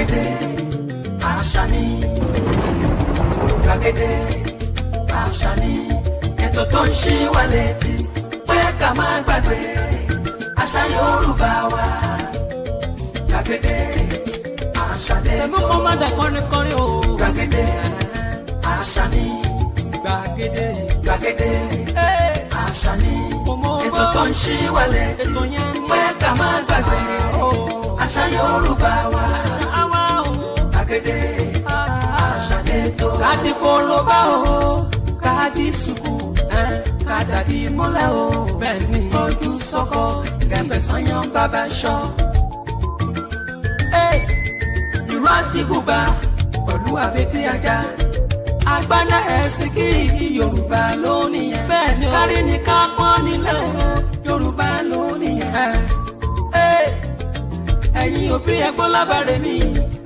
gbàgede àṣà ni gbàgede àṣà ni ètò tó ń ṣí wa létí pé ká má gbàgbé àṣà Yorùbá wa gbàgede àṣà ni èmi kò má dà kọrin o gbàgede àṣà ni gbàgede àṣà ni ètò tó ń ṣí wa létí pé ká má gbàgbé àṣà Yorùbá wa gbàgede àṣà ni ètò. Kadi koroba o, kadi suku, kadadi mọ́lẹ̀ o, bẹ́ẹ̀ni ojú sọ́kọ, kẹ̀mbẹ̀ sanyan bàbá ṣọ́. Ìró àti bùbá pẹ̀lú àbètí ajá. Agbádá ẹ̀sìn kí Yorùbá lónìí yẹn. Bẹ́ẹ̀ni o, kárí ni ká pọ́n nílẹ̀ o, Yorùbá lónìí yẹn. Ẹ̀yin òbí ẹ̀gbọ́n lábàárẹ̀ mi,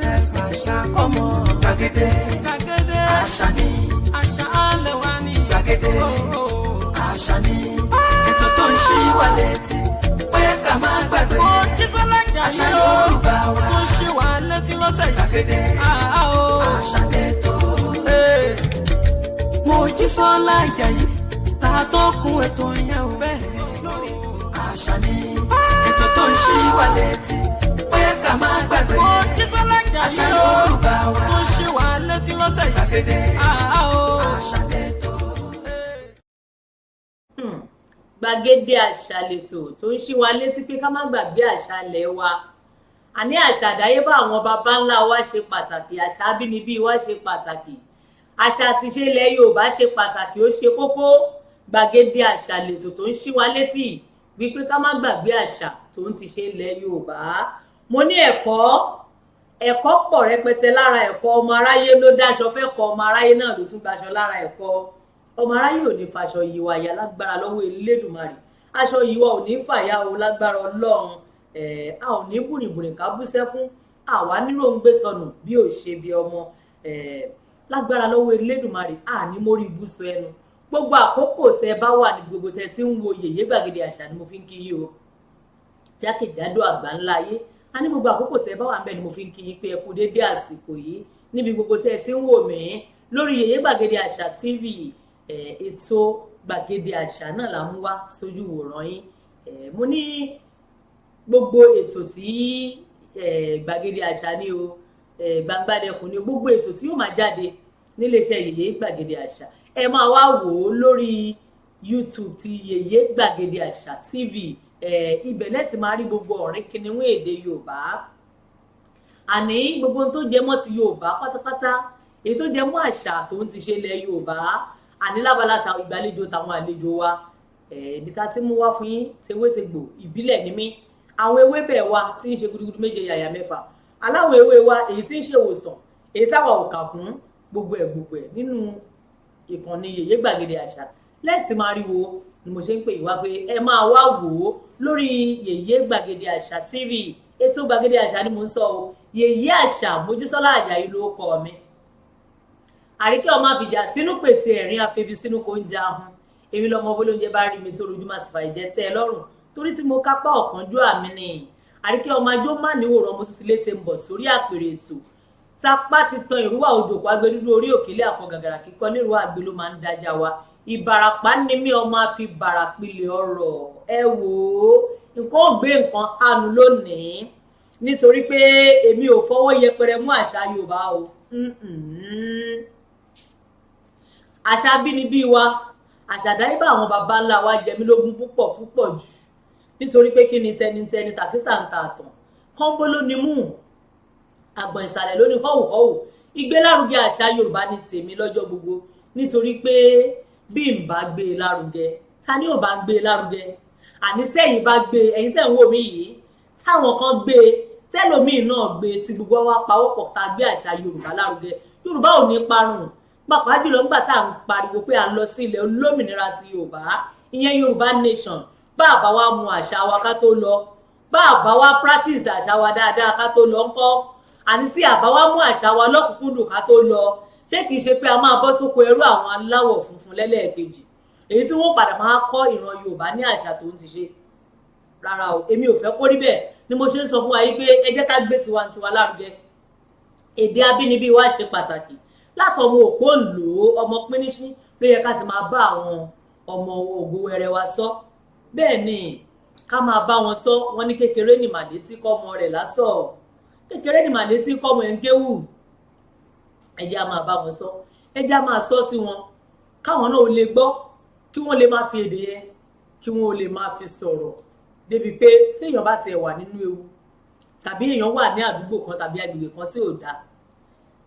ẹ fàṣà kọ́mọ. Gbàgede àṣà ni àṣà alẹ́ wa ni gbàgede àṣà ni ètò tó ń ṣí wa létí pé ká má gbàgbé àṣà Yorùbá wa tó ṣí wa létí lọ́sẹ̀ yìí. gbàgede àṣà ni ètò. Mojísọ́lá Ìjàyí látọ́kùn ètò yẹn ò bẹ́ẹ̀ lórí àṣà ni ètò tó ń ṣí wa létí pé ká má gbàgbé àṣà Yorùbá wa tó ṣí wa létí lọ́sẹ̀ yìí. gbàgede àṣà ni ètò. Gbàgede àṣà lètò tó ń ṣí wa létí pé ká má gbàgbé àṣà ilẹ̀ wa. Àní àṣà àdáyébá àwọn baba ńlá wa ṣe pàtàkì, àṣà abínibí wa ṣe pàtàkì, àṣà àti ìṣe ilẹ̀ Yorùbá ṣe pàtàkì, ó ṣe kókó. Gbàgede àṣà lètò tó ń ṣí wa létí wípé ká má gbàgbé àṣà tó ń ti ṣe ilẹ̀ Yorùbá. Mo ní ẹ̀kọ́ pọ̀ rẹpẹtẹ lára ẹ̀kọ́. Ọmọ aráyé ló dáṣọ fẹ́ kọ́, ọmọ aráyé náà ló tún gbaṣọ lára ẹ̀kọ́. Ọmọ aráyé ò ní faṣọ yìwà ya lágbára lọ́wọ́ Elédùmarè. Aṣọ yìwà ò ní fàyà o lágbára Ọlọ́run. A ò ní bùrìbùrì ká bú sẹ́kún, àwa nílò ń gbé sọnù bí ò ṣe bí ọmọ. Lágbára lọ́wọ́ Elédùmarè a ní mórí ibùsọ ẹnu. Gbogbo àkókò tẹ bá wà ní gbogbo tẹ tí ń wo Yèyé Gbàgede Àṣà ni mo fi ń kí yín o. Jákèjádò àgbáńlá ayé, a ní gbogbo àkókò tẹ bá wà ń bẹ ni mo fi ń kí yín pé ẹ kú dédé àsìkò yìí níbi gbogbo tẹ tí ń wò mí lórí Yèyé Gbàgede Àṣà TV. Ètò Gbàgede Àṣà náà la mú wá sójú wòran yín. Mo ní gbogbo ètò tí Gbàgede Àṣà ní o, Gbangbadẹkùn ní gbogbo ètò tí yóò máa jáde níléeṣẹ́ Yèyé Gbàgede Àṣà ẹ máa wá wò ó lórí YouTube ti Yèyé Gbàgede Àṣà TV. Ibẹ̀ lẹ́tì máa rí gbogbo ọ̀rìn kìnìún èdè Yorùbá, àní gbogbo ohun tó jẹ mọ́ ti Yorùbá pátápátá, èyí tó jẹ mọ́ àṣà tó ń ti ṣe ilẹ̀ Yorùbá, àní lábala ta ìgbàlejò táwọn àlejò wa. Ibi tá ti mú wá fún yín tewétegbò ìbílẹ̀ ní mí. Àwọn ewébẹ̀ wa tí ń ṣe gudugudu méje yàyà mẹ́fà, aláwọ̀ ewé wa èyí tí ń ṣe ìwòsàn, èyí táwa ò kà kún, gbogbo ẹ̀ nínú ìkànnì Yèyé Gbàgede Àṣà lẹ́sìn máa rí wo ni mo ṣe ń pè wá pé ẹ máa wá wò ó lórí Yèyé Gbàgede Àṣà TV. Ètò Gbàgede Àṣà ni mo ń sọ o. Yèyé Àṣà Mojísọ́lá Àjàyí ló kọ mi. Àríkẹ́ ọmọ àfìjà sínú pèsè ẹ̀rín afẹ́bi sínú kò ń jẹ ahun. Èmi lọmọ bólóúnjẹ bá rí mi tó rojú má sì fà ìjẹ tẹ́ ẹ lọ́rùn torí tí mo kápá ọ̀kánjú àmì ni. Àríkẹ́ ọmọ ajó má níwòrán mo tún ti létè ń bọ̀ sórí àpèrè ètò. Tapá ti tan ìrúwà òjòkó agbẹdúdú orí òkèlè àpọ̀ gàgàrà kíkọ nírúwà àgbè ló máa ń dájà wa. Ìbàràpá ni mí ọmọ àfi bàràpilẹ̀ ọ̀rọ̀. Ẹ wò ó nǹkan ò gbé nǹkan hànú lónìí nítorí pé èmi ò fọwọ́ yẹpẹrẹ mú àṣà Yorùbá o. Àṣà bínibí wa, àṣà àdáyébá àwọn baba ńlá wa jẹ mí lógún púpọ̀ jù nítorí pé kí ni tẹnitẹni tàkísà ń ta àtàn kọ́ńbó ló ní mú àgbọ̀n ìsàlẹ̀ ló ní họ́wùhọ́wù. Ìgbélárugẹ àṣà Yorùbá ní tèmi lọ́jọ́ gbogbo nítorí pé bí n bá gbé e lárugẹ ta ni ò bá gbé e lárugẹ. Àní tẹ́yìn bá gbé ẹ̀yin tẹ́ ń wò mí yìí, táwọn kan gbé tẹ́lòmíì náà gbé tí gbogbo wa pawọ́pọ̀ tá gbé àṣà Yorùbá lárugẹ, Yorùbá ò ní parun. Pàápàá jùlọ nígbà tá à ń pariwo pé à ń lọ sí ilẹ̀ olómìnira ti Yorùbá, ìyẹn Yorùbá nation, bá àbá wa mu àṣà wa ká tó lọ, bá àbá wa practice àṣà wa dáadáa ká tó lọ ńkọ́. Àní tí àbá wa mú àṣà wa lọ́kùnkúndùn ká tó lọ, ṣé kìí ṣe pé a máa bọ́ sóko ẹrú àwọn aláwọ̀ funfun lẹ́lẹ́ẹ̀kejì èyí tí wọ́n padà máa kọ́ ìran Yorùbá ní àṣà tó ń ti ṣe. Rárá o, èmi ò fẹ́ kó rí bẹ́ẹ̀ ni mo ṣe ń sọ fún wa yìí pé ẹ jẹ́ ká gbé tiwantiwa lárugẹ. èdè abínibí wa ṣe pàtàkì látọmọ òpó lò ó ọmọ píníṣín ló yẹ ká ti máa bá àwọn ọmọ ògo wẹrẹ wa sọ bẹ́ẹ̀ ni ká máa bá wọn sọ wọn ní kékeré ní màlétí kọ́mọ rẹ̀ lásọ kékeré ní màlétí kọ́mọ ẹ̀ ń kéwù ẹ jẹ́ á máa bá wọn sọ ẹ jẹ́ á máa sọ sí wọn káwọn náà lè gbọ́ kí wọ́n lè máa fi èdè yẹn kí wọ́n lè máa fi sọ̀rọ̀ débi pé téèyàn bá tiẹ̀ wà nínú ewu tàbí èèyàn wà ní àdúgbò kan tàbí agbègbè kan tí ò dáa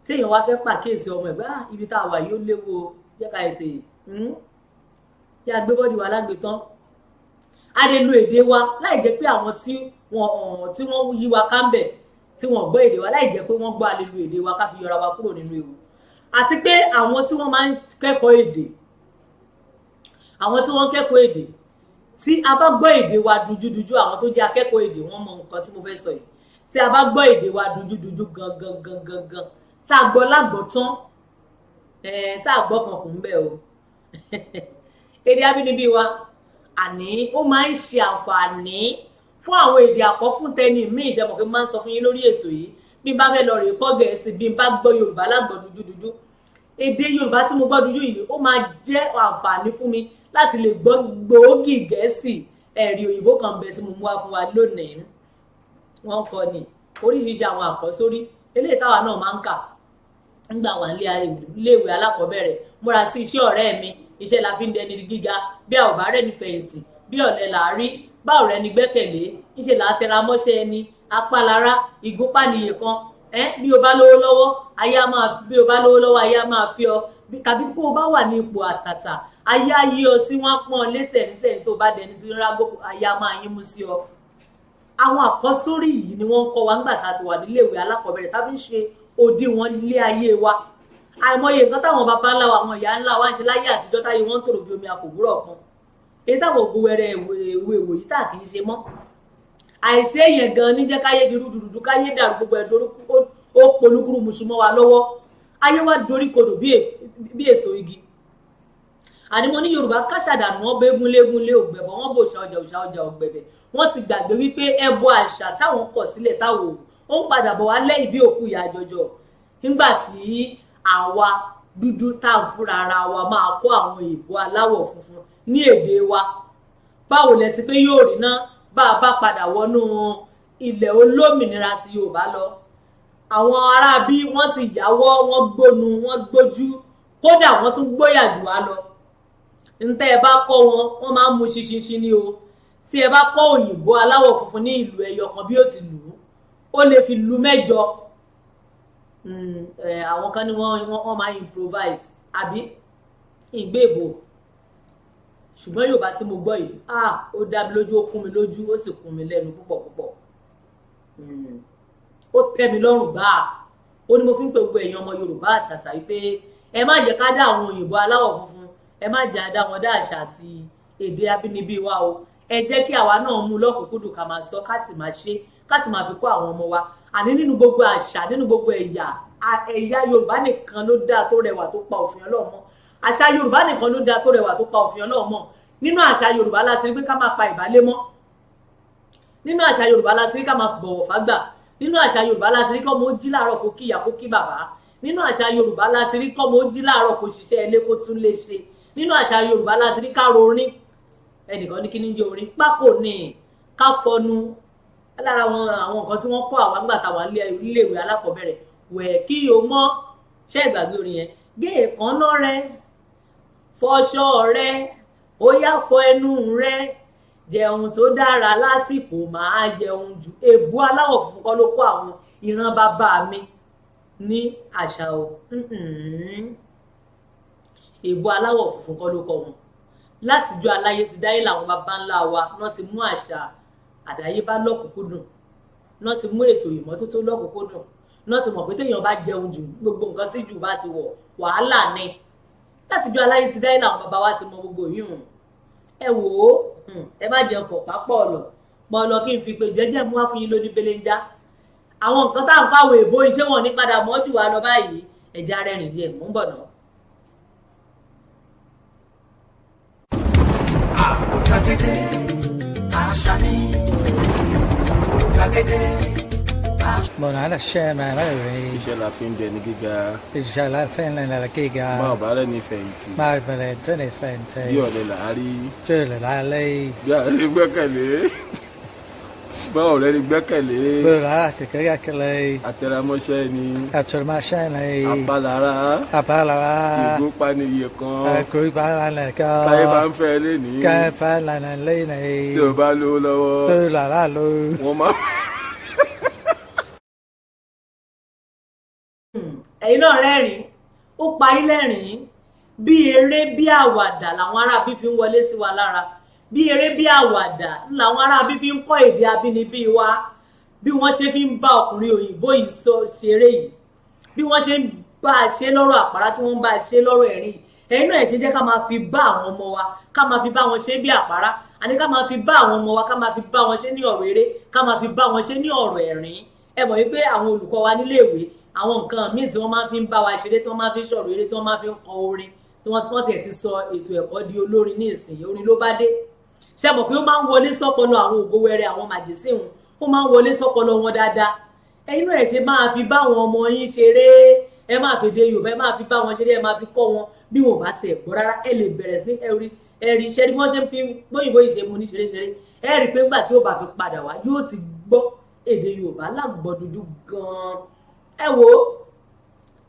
téèyàn wá fẹ́ pàkíyèsí ọmọ ẹ̀ bá ibi tá a wà yóò léwu o jẹ́ ká ètè jẹ́ agbébọ́dì wa lágbè tán a lè lo èdè wa láì jẹ́ pé àwọn tí wọ́n yí wa ká ń bẹ̀ tí wọ́n gbọ́ èdè wa láì jẹ́ pé wọ́n gbọ́ a lè lo èdè wa ká fi yọra wa kúrò nínú ewu àti pé àwọn tí wọ́n máa ń kẹ́kọ̀ọ́ èdè àwọn tí wọ́n ń kẹ́kọ̀ọ́ èdè tí a bá gbọ́ èdè wa dúdúdúdú àwọn tó jẹ́ akẹ́kọ̀ọ́ èdè wọ́n mọ nǹkan tí mo fẹ́ sọ yìí tí a bá gbọ́ èdè wa dúdúdúdú gangan tá a gbọ́ lágbọ́ tán tá a gbọ́ kan kò ń bẹ̀ o èdè abínibí wa àní ó máa ń ṣe àǹfààní fún àwọn èdè àkọ́kùn tẹ́ni míì ìṣẹ́mọ̀ pé máa ń sọ fún yín lórí ètò yìí bí n bá fẹ́ lọ rè kọ́ Gẹ̀ẹ́sì bí n bá gbọ́ Yorùbá lágbọ́ dúdúdúdú èdè Yorùbá tí mo gbọ́ dúdú yìí ó máa jẹ́ àǹfààní fún mi láti lè gbọ́ gbòógì Gẹ̀ẹ́sì ẹ̀rí òyìnbó kan bẹ tí mo mú wá fún wa lónìí wọ́n kọ́ ni oríṣiríṣi àwọn àkọ́sórí eléyìí táwa náà máa ń kà nígbà wà níléèwé alákọ̀ọ́bẹ̀rẹ̀ múra sí iṣẹ́ ọ̀rẹ́ mi iṣẹ́ la fi ń dẹni gíga bí a ò bá rẹ́ni fẹ̀yìntì bí ọ̀lẹ là á rí bá ọ̀rẹ́ ni gbẹ́kẹ̀lé ńṣe là á tẹra mọ́ṣẹ́ ẹni apálára ìgúnpá nìyẹ kan bí o bá lówó lọ́wọ́ ayé á máa fi ọ tàbí kó o bá wà ní ipò àtàtà ayé á yí ọ sí wọn pọ́n létẹ̀rítẹ̀rí tó bá dẹni tó rágó ayé á máa yín mú sí ọ. àwọn àkọ́sórí yìí ni wọ́n ń kọ́ wa nígbà tá a ti wà níléèwé alákọ̀ọ́bẹ̀rẹ̀ tá a fi ń ṣe òdiwọ̀n ilé ayé wa àìmọye nǹkan táwọn baba ńlá wa àwọn ìyá ńlá wa ń ṣe láyé àtijọ́ táyé wọ́n ń tòrò bí omi àfòwúrọ̀ kan èyí táwọn ògo wẹrẹ ìwé ìwòyí tá kì í ṣe mọ́ àìṣe yẹn gan ní jẹ́ káyé di rúdurùdu káyé dàrú gbogbo ẹ̀ dorí ó polúkúrú mùsùlùmọ́ wa lọ́wọ́ ayé wa dorí kodò bí èso igi àní mo ní Yorùbá káṣàdànù wọn bẹ gúnlégúnlé ògbẹ̀bọ̀ wọn bò òṣà ọjà ògbẹ̀bẹ̀ wọ́n ti gbàgbé wípé ẹbọ àṣà táwọn kọ̀ sílẹ̀ táwọn ó ń padà bọ̀ wá lẹ́yìn bí òkú ìyá jọjọ nígbà tí àwa dúdú tá à ń fúnra ara wa máa kó àwọn ìbò aláwọ̀ funfun ní èdè wa báwo lẹ ti pé yóò rí ná bá a bá padà wọnú ilẹ̀ olómìnira ti Yorùbá lọ àwọn ará bí wọ́n sì yáwọ́ wọ́n gbónu wọ́n gbójú kódà wọ́n tún gbóyà jù wá lọ ntẹ́ ẹ bá kọ́ wọ́n máa ń mu ṣinṣin ní o tí ẹ bá kọ́ òyìnbó aláwọ̀ funfun ní ìlú ẹyọ kan bí ó ti lù ú ó lè fi lu mẹ́jọ àwọn kan ní wọ́n máa improvise àbí ìgbé ìbò ṣùgbọ́n Yorùbá tí mo gbọ́ yìí ó dá mi lójú ó kún mi lójú ó sì kún mi lẹ́nu púpọ̀ ó tẹ́ mi lọ́rùn gbáà ó ní mo fi ń pe gbogbo èèyàn ọmọ Yorùbá àtàtà wípé ẹ má jẹ́ ká dá àwọn òyìnbó aláwọ̀ funfun ẹ má jẹ́ àdá wọn dá àṣà àti èdè abínibí wa o ẹ jẹ́ kí àwa náà mú lọ́kùnkúndùn ká máa sọ ká sì máa ṣe ká sì máa fi kọ́ àwọn ọmọ wa àní nínú gbogbo àṣà nínú gbogbo ẹ̀yà Yorùbá nìkan ló dáa tó rẹwà tó pa òfin Ọlọ́run mọ́ àṣà Yorùbá nìkan ló dáa tó rẹwà tó pa òfin Ọlọ́run mọ́ nínú àṣà Yorùbá láti rí pé ká máa pa ìbálé mọ́ nínú àṣà Yorùbá láti rí ká máa bọ̀wọ̀ fágbà nínú àṣà Yorùbá láti rí kọ́mọ ó jí láàárọ̀ kó kíyà kó kí bàbá nínú àṣà Yorùbá láti rí kọ́mọ ó jí láàárọ̀ kó ṣiṣẹ́ ilé kó tún lè ṣe nínú àṣà Yorùbá láti rí ká rorin ẹnìkan ní kí ní jẹ́ orin pákó ní ká fọnu lára àwọn nǹkan tí wọ́n kọ́ àwọn àgbà táwọn iléèwé alákọ̀ọ́bẹ̀rẹ̀ wẹ̀ kí o mọ́ ṣẹ́ ìgbàgbé orin yẹn gé èékánná rẹ fọṣọ rẹ ó yá fọ ẹnu rẹ jẹun tó dára lásìkò máa jẹun jù èbú aláwọ̀ funfun kọ́ ló kọ́ àwọn ìran bàbá mi ní àṣà o èbú aláwọ̀ funfun kọ́ ló kọ́ wọn látijọ́ aláyé ti dáyé làwọn bàbá ńlá wa náà ti mú àṣà àdáyébá lọ́kùnkúndùn náà ti mú ètò ìmọ́tótó lọ́kùnkúndùn náà ti mọ̀ pé téèyàn bá jẹun jù gbogbo nǹkan tí jù bá ti wọ̀ wàhálà ni látijọ́ aláyé ti dáyé làwọn bàbá wa ti mọ gbogbo yìí hùn ẹ wò ó ẹ má jẹun fọ̀ pápọ̀ ọ̀lọ̀ kí n fi pé jẹ́jẹ́ mú wá fún yín lóní belenja àwọn nǹkan táwọn káwọ èbó iṣẹ́ wọn ní padà mọ́ jù wá lọ báyìí ẹ̀já rẹ́rìn díẹ̀ mú bọ̀ náà. Gbàgede àṣà ni gbàgede Mona la scema, magari. Iṣẹ́ la fi ń dẹni gíga. Iṣẹ́ la fi ń lẹ́nu la gíga. Máa ò bá rẹ̀ ní fẹ̀yìntì. Máa bẹ̀rẹ̀ tó ní fẹ̀yìntì. Bí ọ̀lẹ là á rí. Jọ́lẹ̀ la lé. Bí àárẹ̀ gbẹ́kẹ̀lé. Báwo rẹ̀ ni gbẹ́kẹ̀lé. Bọ́lá kékeré kẹlẹ́. Àtẹramọ́ṣẹ́ ni. Àtúrọ̀máṣẹ́ ni. Àpalára. Àpalára. Ìgúnpá ni iye kan. Ìgúnpá lánàá kan. Táyé bá ń fẹ́ lénìí. Káyé fẹ́ lánàá lénìí. Tí o bá lówó lọ́wọ́. Tó làrá lò. Wọ́n máa. ẹ̀yin náà rẹ́rìn-ín ó parí lẹ́rìn-ín bí eré bí àwàdà làwọn aráabí fi ń wọlé sí wa lára bí eré bí àwàdà làwọn aráabí fi ń kọ́ èdè abínibí wa bí wọ́n ṣe fi ń bá ọkùnrin òyìnbó yìí ṣeré yìí bí wọ́n ṣe ń bá a ṣe lọ́rọ̀ àpárá tí wọ́n ń bá a ṣe lọ́rọ̀ ẹ̀rín ẹ̀yin náà ẹ̀ ṣe jẹ́ ká máa fi bá àwọn ọmọ wa ká máa fi bá wọn ṣe bí àpárá àní ká máa fi bá àwọn ọmọ wa ká máa fi bá wọn ṣe ní ọ̀rọ̀ eré ká máa fi bá wọn ṣe ní ọ̀rọ̀ ẹ̀rín ẹ mọ̀ wípé àwọn olùkọ́ wa níléèwé àwọn nǹkan míì tí wọ́n máa fi ń bá wa ṣeré tí wọ́n máa fi ń sọ̀rọ̀ eré tí wọ́n máa fi ń kọ orin tí wọ́n tiẹ̀ ti sọ ètò ẹ̀kọ́ di olórin ní ìsìn orin ló bá dé ṣe mọ̀ pé ó máa ń wọlé sọ́pọlọ àwọn ògo wẹrẹ àwọn màjèsí wọn ó máa ń wọlé sọ́pọlọ wọn dáadáa ẹ̀yin náà ẹ̀ ṣe máa fi bá àwọn ọmọ yín ṣeré ẹ máa fi dé Yorùbá ẹ máa fi bá wọn ṣeré ẹ máa fi kọ́ wọn bí wọn ò bá tiẹ̀ gbọ́ rárá ẹ lè bẹ̀rẹ̀ sí ẹ̀rí iṣẹ́ bí wọ́n ṣe ń fi bóyìnbó yìí ṣe mu ní ṣeréṣeré ẹ rí i pé nígbà tí ó bá fi padà wá yóò ti gbọ́ èdè Yorùbá lágbọ́ dúdú gan-an ẹ wo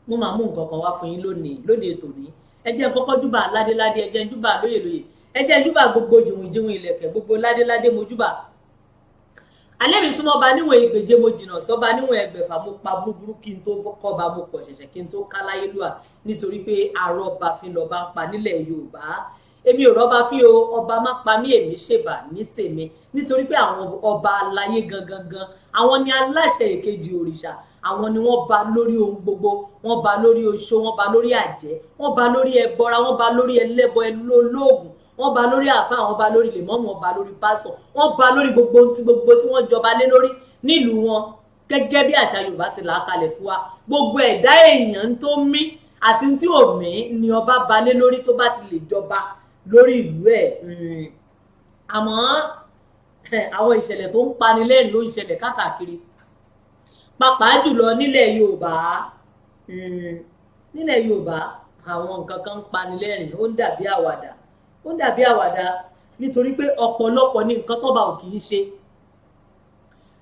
mo máa mú nǹkan kan wá fún yín lónìí ètò ní ẹ jẹ́ kọ́kọ́ júbà ládéládé ẹ jẹ́ júbà lóyèlóyè ẹ jẹ́ júbà gbogbo jìwìnjìwìn ilẹ̀kẹ̀ gbogbo ládéládé mo júbà alẹ́ mi súnmọ́ ba níwọ̀n ìgbèje mo jìnnà sọ́ba níwọ̀n ẹgbẹ̀fà mo pa búburú kí n tó kọ́ba mo pọ̀ ṣẹ̀ṣẹ̀ kí n tó ká láyé lúà nítorí pé àrọ́bà fi lọ́ba ń pa nílẹ̀ Yorùbá èmi ò rọ́bà fi o ọba má pa mí èmi ṣèbà ní tèmi nítorí pé àwọn ọba aláyé gangan àwọn ni aláṣẹ èkejì òrìṣà àwọn ni wọ́n ba lórí ohun gbogbo wọ́n ba lórí oṣó wọ́n ba lórí àjẹ́ wọ́n ba lórí ẹbọra wọ́n ba lórí ẹlẹ́bọ ẹlólóògùn wọ́n ba lórí àfáà wọ́n ba lórí lèmọ́mù wọ́n ba lórí pásítọ̀ wọ́n ba lórí gbogbo tí wọ́n jọba lé lórí nílùú wọn gẹ́gẹ́ bí àṣà Yorùbá ti là á kalẹ̀ fún wa gbogbo ẹ̀dá èèyàn tó mí àti tí ò mí ni ọba ba lé lórí tó bá ti lè jọba lórí ìlú ẹ̀ àmọ́ àwọn ìṣẹ̀lẹ̀ tó ń pani lẹ́rìn ló ń ṣẹlẹ̀ káàkiri pàápàá jùlọ nílẹ̀ Yorùbá àwọn nǹkan kan ń pani lẹ́rìn ó ń dàbí àwàdà nítorí pé ọ̀pọ̀lọpọ̀ ní nǹkan tọ́ba ò kì í ṣe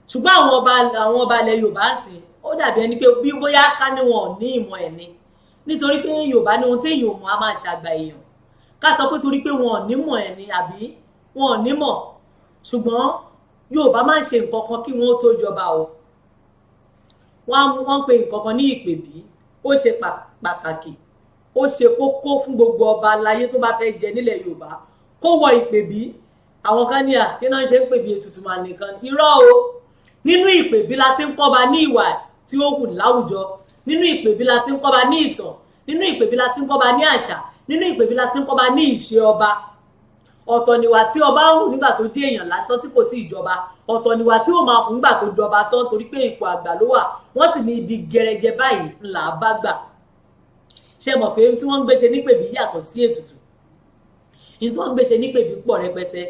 ṣùgbọ́n àwọn ọba ilẹ̀ Yorùbá sì ó dàbí ẹni pé bí bóyá ká ní wọn ò ní ìmọ̀ ẹ̀ ni nítorí pé Yorùbá ní ohun tí èèyàn ò mọ̀ á máa ṣàgbà èèyàn ká sọ pé torí pé wọn ò nímọ̀ ẹ̀ ni àbí wọn ò nímọ̀ ṣùgbọ́n Yorùbá máa ń ṣe nǹkan kan kí wọ́n tó jọba o wọ́n ń pe nǹkan kan ní ìpèbí ó ṣe pàtàkì ó ṣe kókó fún gbogbo ọba aláyé tó bá fẹ́ jẹ nílẹ̀ Yorùbá kó wọ ìpèbí àwọn kan ní à kí náà ṣe ń pèbí ètùtù màá nìkan irọ́ o nínú ìpèbí la ti ń kọ́ba ní ìwà tí ó hù láwùjọ nínú ìpèbí la ti ń kọ́ba ní ìtàn nínú ìpèbí la ti ń kọ́ba ní àṣà nínú ìpèbí la ti ń kọ́ba ní ìṣe ọba ọ̀tọ̀ níwà tí ọba ń hù nígbà tó dé èèyàn lásán tí kò tí ì jọba ọ̀tọ̀ níwà tí ó máa hù nígbà tó jọba tán torí pé ipò àgbà ló wà wọ́n sì ní ibi gẹrẹjẹ báyìí ńlá bá gbà ṣe mọ̀ pé tí wọ́n ń gbéṣe nípèbí yàtọ̀ sí ètùtù ní tí wọ́n ń gbéṣe nípèbí pọ̀ rẹpẹtẹ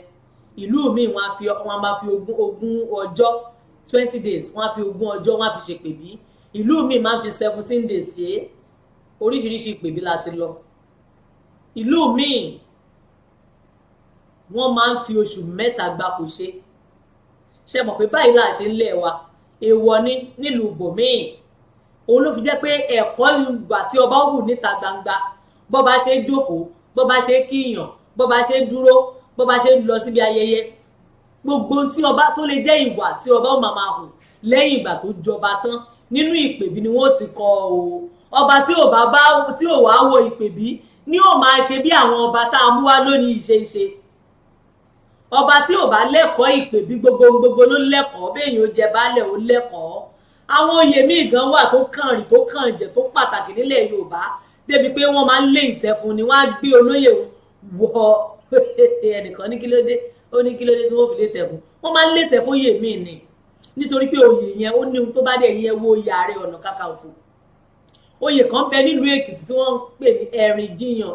ìlú míì wọ́n máa fi ogún ọjọ́ 20 days wọ́n á fi ogún ọjọ́ wọ́n á fi ṣèpèbí ìlú míì máa ń fi 17 days ṣe oríṣiríṣi ìpèbí láti lọ ìlú míì wọ́n máa ń fi oṣù mẹ́ta gbáko ṣe mọ̀ pé báyìí là ṣe ń lẹ̀ wa èèwọ̀ ni nílùú bòmíì òun ló fi jẹ́ pé ẹ̀kọ́ ìgbà tí ọba wù níta gbangba bó bá ṣe jókòó bó bá ṣe kíyàn bó bá ṣe dúró bó bá ṣe lọ síbi ayẹyẹ gbogbo tí ọba tó lè jẹ́ ìwà tí ọba ó máa hù lẹ́yìn ìgbà tó jọba tán nínú ìpèbí ni wọ́n ti kọ́ o ọba tí ò wá wo ìpèbí ni ó máa ṣe bí àwọn ọba tá a mú wá lónìí ìṣeṣe ọba tí ò bá lẹ́kọ̀ọ́ ìpèbí gbogbo ló lẹ́kọ̀ọ́ béèyàn ó jẹ baálẹ̀ ó lẹ́kọ̀ọ́ àwọn oyè míì gan wà tó kàn rìn tó kàn jẹ tó pàtàkì nílẹ̀ Yorùbá débi pé wọ́n máa ń lé ìtẹ́ fún ni wọ́n á gbé olóyè wọ ẹnìkan ní kílódé ó ní kílódé tí wọ́n fi lé tẹ̀ fún wọ́n máa ń lé tẹ̀ fún oyè míì ni nítorí pé oyè yẹn ó ní ohun tó bá dẹ̀ yẹn wo oyè Ààrẹ Ọ̀nà Kakanfò oyè kan bẹ nílùú Èkìtì tí wọ́n ń pè ní Ẹ̀rìnjiyàn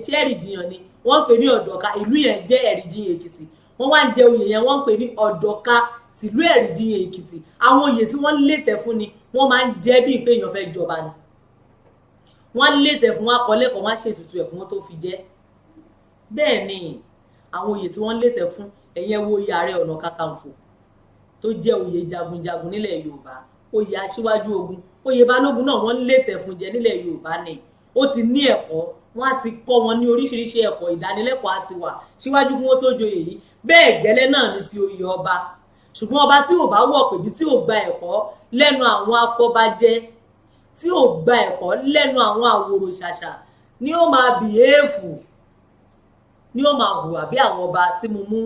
ṣé Ẹ̀rìnjiyàn ni wọ́n ń pè ní Ọ̀dọ̀ka ìlú yẹn jẹ́ Ẹ̀rìnjiyàn Èkìtì wọ́n wá ń jẹ oyè yẹn wọ́n ń pè ní Ọ̀dọ̀ka sílùú Ẹ̀rìndìyàn Èkìtì àwọn oyè tí wọ́n lè tẹ̀ fún ni wọ́n máa ń jẹ́ bíi pé èèyàn fẹ́ jọba ni wọ́n lè tẹ̀ fún wọn akọ́lẹ́kọ̀ọ́ wọn á ṣètùtù ẹ̀kún wọn tó fi jẹ́ bẹ́ẹ̀ ni àwọn oyè tí wọ́n lè tẹ̀ fún ẹ̀yẹn wo oyè Ààrẹ Ọ̀nà Kakanfò tó jẹ́ oyè jagunjagun nílẹ̀ Yorùbá oyè aṣíwájú ogun oyè balógun náà wọ́n lè tẹ̀ fún jẹ nílẹ̀ Yorùbá ni ó ti ní ẹ̀kọ́ wọ́n á ti kọ́ wọn ní oríṣiríṣi ẹ̀kọ́ ìdánilẹ́kọ̀ọ́ àti wà síwájú kí wọ́n tó joyè yìí bẹ́ẹ̀ gẹ́lẹ́ náà ni ti oyè ọba ṣùgbọ́n ọba tí ò bá wọ̀ pèbí tí ò gba ẹ̀kọ́ lẹ́nu àwọn afọbajẹ tí ò gba ẹ̀kọ́ lẹ́nu àwọn àwòrò ṣàṣà ni ó máa bìhéèfù ni ó máa hùwà bí àwọn ọba tí mo mú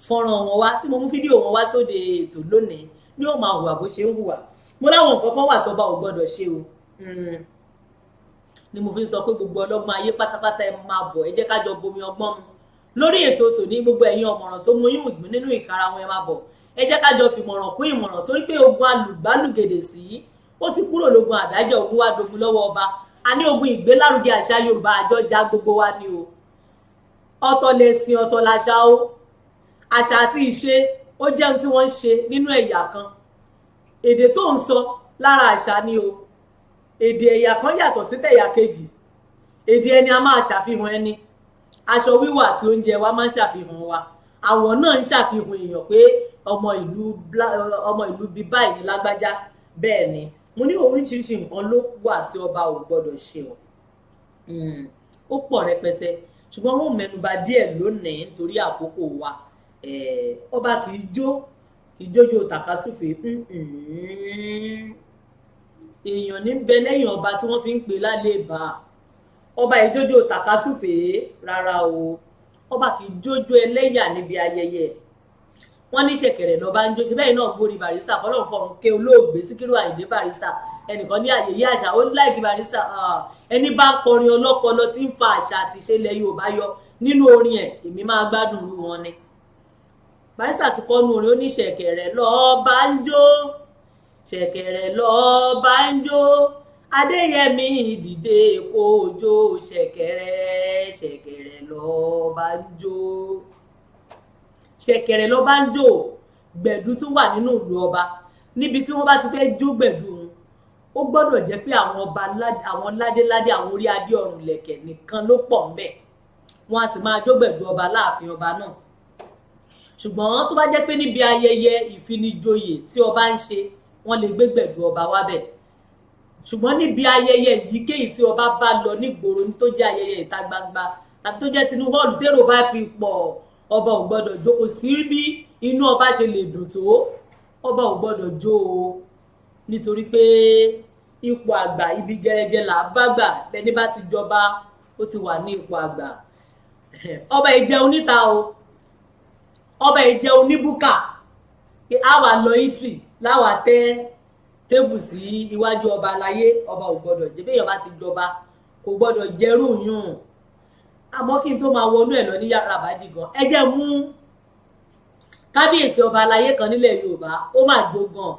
fọ́nrán wọn wá tí mo mú fídíò wọn wá sóde ètò lónìí ni ó máa hùwà bó ṣe ń hùwà mo láwọn nǹkan kan wà tọ́ba ò gbọ́dọ̀ ṣe o ni mo fi sọ pé gbogbo ọlọ́gbọ́n ayé pátápátá ẹ máa bọ̀ ẹ jẹ́ ká jọ bomi ọgbọ́n mu lórí ètò tòní gbogbo ẹ̀yin ọ̀mọ̀ràn tó mú yín ìgbín nínú ìkara wọn ẹ máa bọ̀ ẹ jẹ́ ká jọ fìmọ̀ràn kún ìmọ̀ràn torí pé ogun alùgbálùgèdè sí ó ti kúrò lógun àdájọ́ ogun wá dogun lọ́wọ́ ọba a ní ogun ìgbélárugẹ àṣà Yorùbá àjọ já gbogbo wa ni o ọ̀tọ̀ lẹ̀sìn ọ̀tọ̀ làṣà o àṣà àti ìṣe ó jẹ́ ohun tí wọ́n ń ṣe nínú ẹ̀yà kan èdè tó ń sọ lára àṣà ni o èdè ẹ̀yà kan yàtọ̀ sí tẹ̀yà kejì èdè ẹni a máa ṣàfihàn ẹni aṣọ wíwọ̀ àti oúnjẹ wa máa ń ṣàfihàn wa àwọ̀ náà ń ṣàfihàn èèyàn pé ọmọ ìlú bíi báyìí ní lágbájá bẹ́ẹ̀ ni mo ní oríṣiríṣi nǹkan ló wà tí ọba ò gbọ́dọ̀ ṣe o ó pọ̀ rẹpẹtẹ ṣùgbọ́n wọn ò mẹ́nuba díẹ̀ lónìí nítorí àkókò wa ọba kì í jójó tàkasúfèé èèyàn ní bẹ lẹ́yìn ọba tí wọ́n fi ń pè lálébà ọba ìjójó tàkasúfèé rárá o ọba kì í jójó ẹlẹ́yà níbi ayẹyẹ wọ́n ní ṣẹ̀kẹ̀rẹ̀ lọ́ba ń jó ṣe bẹ́ẹ̀ náà gbórí Barrister fọlọ́run fọ̀run ké olóògbé Síkírù Àyìndé Barrister ẹnìkan ní ayẹyẹ àṣà ó láìkí Barrister ẹni bá ń kọrin ọlọ́pọlọ tí ń fa àṣà àti ìṣẹ̀lẹ̀ Yorùbá yọ nínú orin ẹ̀ èmi máa gbádùn irú wọn ni Barrister ti kọ́nu orin ó ní ṣẹ̀kẹ̀rẹ̀ lọ́ba ń jó ṣẹ̀kẹ̀rẹ̀ lọ́ba ń jó Adéyẹmí dìde kó jó ṣẹ̀kẹ̀rẹ̀ ṣẹ̀kẹ̀rẹ̀ lọ́ba ń jó ṣẹ̀kẹ̀rẹ̀ lọ́ba ń jó gbẹ̀dú tún wà nínú ìlú ọba níbi tí wọ́n bá ti fẹ́ jó gbẹ̀dú ó gbọ́dọ̀ jẹ́ pé àwọn ọba àwọn ládéládé àwọn orí adé ọ̀run lẹ̀kẹ̀ nìkan ló pọ̀ ńbẹ̀ wọ́n á sì máa jó gbẹ̀dú ọba láàfin ọba náà ṣùgbọ́n tó bá jẹ́ pé níbi ayẹyẹ ìfinijoyè tí ọba ń ṣe wọ́n lè gbé gbẹ̀dú ọba wábẹ̀ ṣùgbọ́n níbi ayẹyẹ èyíkéyìí tí ọba bá lọ nígboro tó jẹ́ ayẹyẹ ìta gbangba tàbí tó jẹ́ tinú hall tèrò bá fi pọ̀ ọba ò gbọ́dọ̀ jó kò sí bí inú ọba ṣe lè dùn tó ọba ò gbọ́dọ̀ jó o nítorí pé ipò àgbà ibi gẹ́gẹ́ là bá gbà lẹ́ni bá ti jọba ó ti wà ní ipò àgbà ọba ìjẹun níta o ọba ìjẹun níbùkà pé a wà lọ Italy láwà tẹ́ tébù sí iwájú ọba aláyé ọba ò gbọ́dọ̀ jẹ́ béèyàn bá ti jọba kò gbọ́dọ̀ jẹrú yùn àmọ́ kí n tó máa wọnú ẹ̀ lọ ní yàrá àbájì gan ẹ jẹ́ mú kábíyèsí ọba aláyé kan nílẹ̀ Yorùbá ó máa gbógan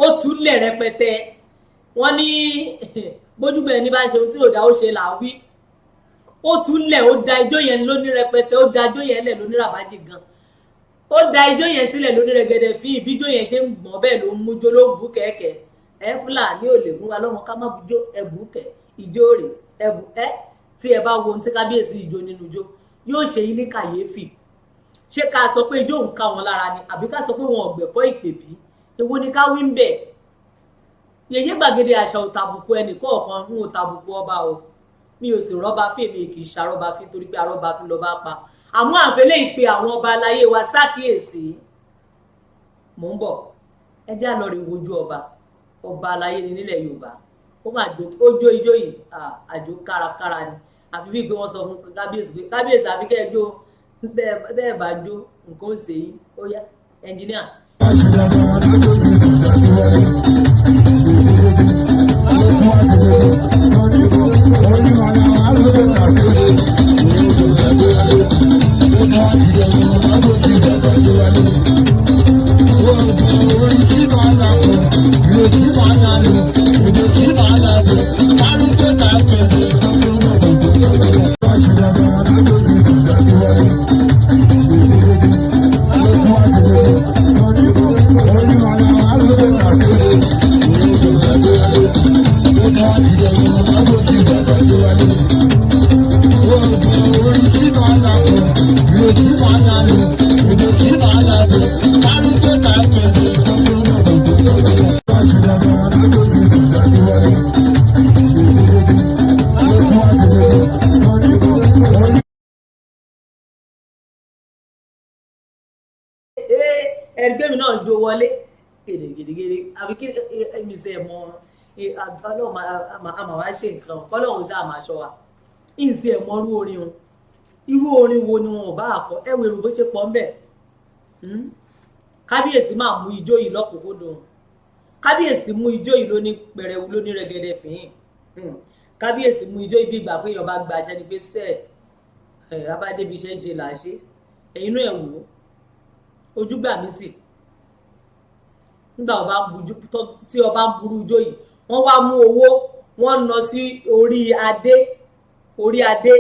ó túlẹ̀ rẹpẹtẹ wọ́n ní bójúgbẹ̀ ẹni bá ṣe ohun tí ò dá ó ṣe là wí ó túlẹ̀ ó da ijó yẹn lóní rẹpẹtẹ ó da ijó yẹn lẹ̀ lóní ràbájì gan ó da ijó yẹn sílẹ̀ lóní rẹ̀gẹ̀dẹ̀ fi ìbí ijó yẹn ṣe ń gbọ̀n bẹ́ẹ̀ ló ń mújó ló ń bú kẹ̀kẹ́ ẹ Fúlàní ò lè fún wa lọ́mọ ká má bujó ẹ̀bù kẹ̀ ìjó rè ẹ̀bù ẹ́ tí ẹ bá wo ohun tí kábíyèsí ìjó nínú ijó yóò ṣe yín ní kàyéfì ṣé ká sọ pé ijó ń ká wọn lára ni àbí ká sọ pé wọn ọ̀gbẹ̀kọ́ ìpèbí èwo ni ká wí ń bẹ̀ yèyé gbàgede àṣà òtàbùkù ẹnì kọ̀ọ̀kan ń òtàbùkù ọba o mi ò sì rọ́bà fèmí kì í ṣàrọ́bà fín torí pé arọ́bà fín lọ́ba pa àmọ́ àǹfẹ́lẹ́ ìpè àwọn ọba aláyé wa ṣàkíyèsí mò ń bọ̀ ẹ já lọ rí wojú ọba aláyé ni nílẹ̀ Yorùbá ó máa jó ijó yìí àjò kárakára ni àfi bí pé wọ́n sọ fún kábíyèsí pé kábíyèsí àfi kẹ́ ẹ jó bẹ́ẹ̀ bá jó nǹkan ó ṣe yìí ó yá ẹnjìníà. gèdègèdè àbí kí ẹ̀mí tẹ̀ mọ́ ọlọ́run àmà wá ṣe nǹkan kọ́lọ́run sáà máa ṣọ́ wa ìsì ẹ̀mọ́ irú orin wo ni wọn ò bá àkọ́ ẹ̀wọ̀ èrò bó ṣe pọ̀ ń bẹ̀ kábíyèsí máa mú ijó yìí lọ́kùnkúndùn kábíyèsí mú ijó yìí lóní pẹrẹwu lóní rẹ̀gẹ̀dẹ̀ fìhín kábíyèsí mú ijó yìí bí ìgbà pé èèyàn bá gba aṣẹ ni pé sẹ́ẹ̀ abádébi iṣẹ́ ń ṣe là á ṣe ẹ̀yin náà ẹ̀ wò ó ojúgbà mi tì nígbà tí ọba ń burú ijó yìí wọ́n wá mú owó wọ́n ná sí orí adé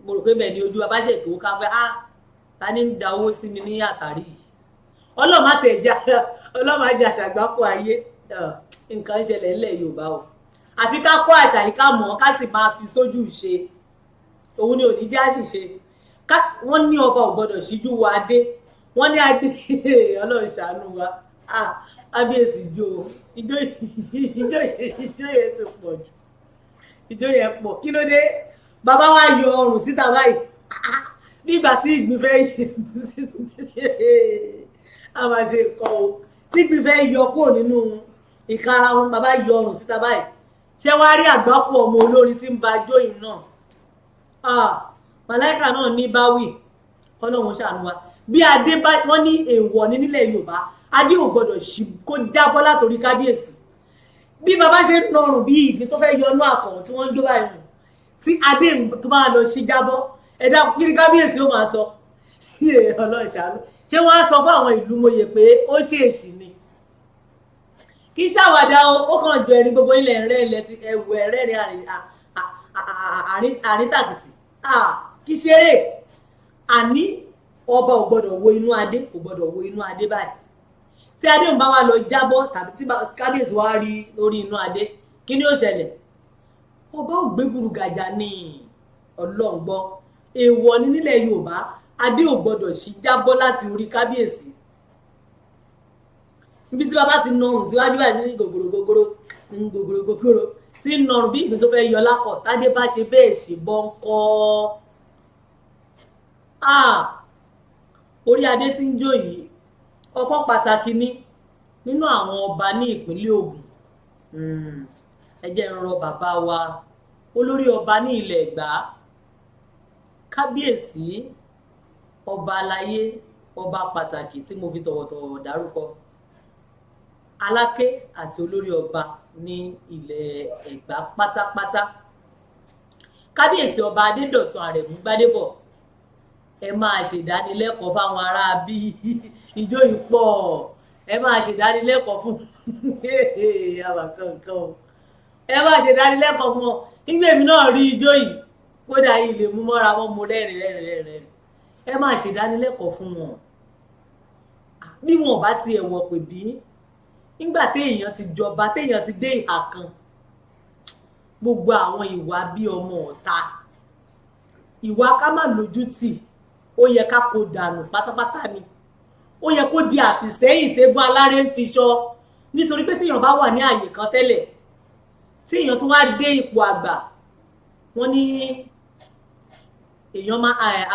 mo rò pé bẹ́ẹ̀ ni ojú abájẹ́ tó ká pé ta ni ń da owó sí mi ní àtàrí yìí ọlọ́mà jẹ́ àṣàgbákò ayé nǹkan ń ṣẹlẹ̀ ńlẹ̀ Yorùbá o àfi ká kọ́ àṣà yìí ká mọ̀ ká sì máa fi sójú ṣe òun ni òní jẹ́ àṣìṣe wọ́n ní ọba ò gbọ́dọ̀ síjú wo adé wọ́n ní adé Ọlọ́run ṣàánú wa kábíyèsí ijó yẹn ti pọ̀ jù ijó yẹn pọ̀ kí ló dé bàbá wa yọ ọrùn síta báyìí bí ìgbà tí ìgbín fẹ́ a máa ṣe nǹkan o tí ìgbín fẹ́ yọ kúrò nínú ìkara wọn bàbá yọ ọrùn síta báyìí ṣé wàá rí àgbákò ọmọ olórin tí ń ba jóyìn náà màláìkà náà ní báwì kọ́lọ́hún ṣàánú wa bí adé bá wọ́n ní èèwọ̀ ní nílẹ̀ Yorùbá adé ò gbọ́dọ̀ ṣí kó jábọ́ látòrí kábíyèsí bí bàbá ṣe ń nọrùn bí ìgbín tó fẹ́ yọnú àkàn tí wọ́n ń jó báyìí tí adé tó máa lọ ṣí jábọ́ ẹ̀dá kí ni kábíyèsí ó máa sọ Ọlọ́run ṣàánú ṣé wọ́n á sọ fún àwọn ìlú mòye pé ó ṣèèṣì ni kì í ṣàwàdà ó kàn jọ ẹni gbogbo ilẹ̀ rẹ̀ ilẹ̀ ti ẹ̀wù ẹ̀rẹ́ rẹ̀ àrítàkìtì kì í ṣeré àní ọba ò gbọ́dọ̀ wo inú adé kò gbọ́dọ̀ wo inú adé báyìí tí adé ń bá wa lọ jábọ́ tàbí tí kábíyèsí wa rí lórí inú adé kí ni ó ṣẹlẹ̀ ọba ò gbé gbùrùgàjà ní ọlọ́ngbọ́ èèwọ̀ ní nílẹ̀ Yorùbá adé ò gbọ́dọ̀ sí jábọ́ láti orí kábíyèsí níbi tí bàbá ti nọrùn síwájú báyìí ní gògòrò tí ń nọrùn bí ìgbín tó fẹ́ yọ lákọ̀ tádé bá ṣe bẹ́ẹ̀ ṣe bọ́ ń kọ́ orí adé tí ń jó yìí ọkàn pàtàkì nínú àwọn ọba ní ìpínlẹ̀ Ògùn ẹ jẹ́ ń rọ bàbá wa olórí ọba ní ilẹ̀ Ẹ̀gbá kábíyèsí ọba aláyé ọba pàtàkì tí mo fi tọ̀wọ̀tọ̀wọ̀ dárúkọ Aláké àti olórí ọba ní ilẹ̀ Ẹ̀gbá pátápátá kábíyèsí ọba Adédọ̀tun Àrẹ̀mú Gbádébọ̀ ẹ máa ṣèdánilẹ́kọ̀ọ́ fáwọn ará bí ijó yìí pọ̀ ẹ máa ṣèdánilẹ́kọ̀ọ́ fún àbàkankan o ẹ máa ṣèdánilẹ́kọ̀ọ́ fún ọ nígbà èmi náà rí ijó yìí kódà yìí lè mú mọ́ra wọn mo rẹ́rìn ẹ máa ṣèdánilẹ́kọ̀ọ́ fún wọn bí wọn bá ti ẹ̀wọ̀ pè bí nígbà téèyàn ti jọba téèyàn ti dé ìhà kan gbogbo àwọn ìwà bí ọmọ ọ̀tá ìwà ká má lójú tì ó yẹ ká kó dànù pátápátá ni ó yẹ kó di àfìsẹ́yìn tẹ́gbọ́n aláré ń fi ṣọ́ nítorí pé téèyàn bá wà ní àyè kan tẹ́lẹ̀ tí èèyàn tún wá dé ipò àgbà wọ́n ní èèyàn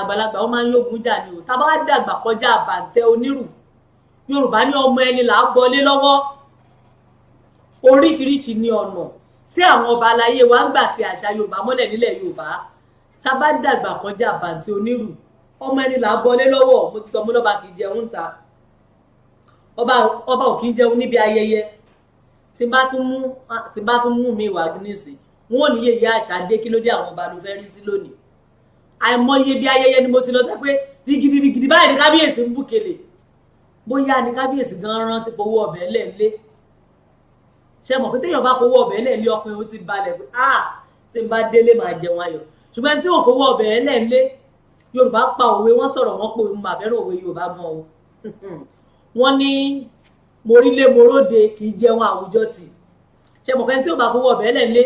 àgbàlagbà ó máa ń yógun jà ni o tá bá dàgbà kọjá àbàǹtẹ onírù Yorùbá ní ọmọ ẹni là á gbọ́lé lọ́wọ́ oríṣiríṣi ní ọ̀nà tí àwọn ọba aláyé wa ń gbà tí àṣà Yorùbá mọ́lẹ̀ nílẹ̀ Yorùbá tá bá dàgbà kọjá àbàǹtẹ onírù ọmọ ẹni là á gbọ́lé lọ́wọ́ mo ti sọ mú lọ́ba kì í jẹun ta ọba ò kì í jẹun níbi ayẹyẹ tí bá tún mú mi wà nísìn wọn ò ní yẹyẹ àṣà dé kí ló dé àwọn ọba ló fẹ́ rí sí lónìí àìmọye bí ayẹyẹ ni mo ti lọ sẹ pé rigidi báyìí ní kábíyèsí ń bùkélé bóyá ní kábíyèsí gan rántí fowó ọbẹ̀ lẹ́ẹ̀lé ṣe mọ̀ pé téèyàn bá fowó ọbẹ̀ lẹ́ẹ̀lé ọkùnrin ó ti balẹ̀ pé tí n bá délé máa jẹun ayọ̀ ṣùgbọ́n tí ò fowó ọbẹ̀ lẹ́ẹ̀lé Yorùbá pa òwe wọ́n sọ̀rọ̀ wọ́n pé mo máa fẹ́ràn òwe Yorùbá gan o wọ́n ní morílé moróde kì í jẹun àwùjọ tì ṣe mọ̀ pé tí ò bá fowó ọbẹ̀ lẹ́ẹ̀lé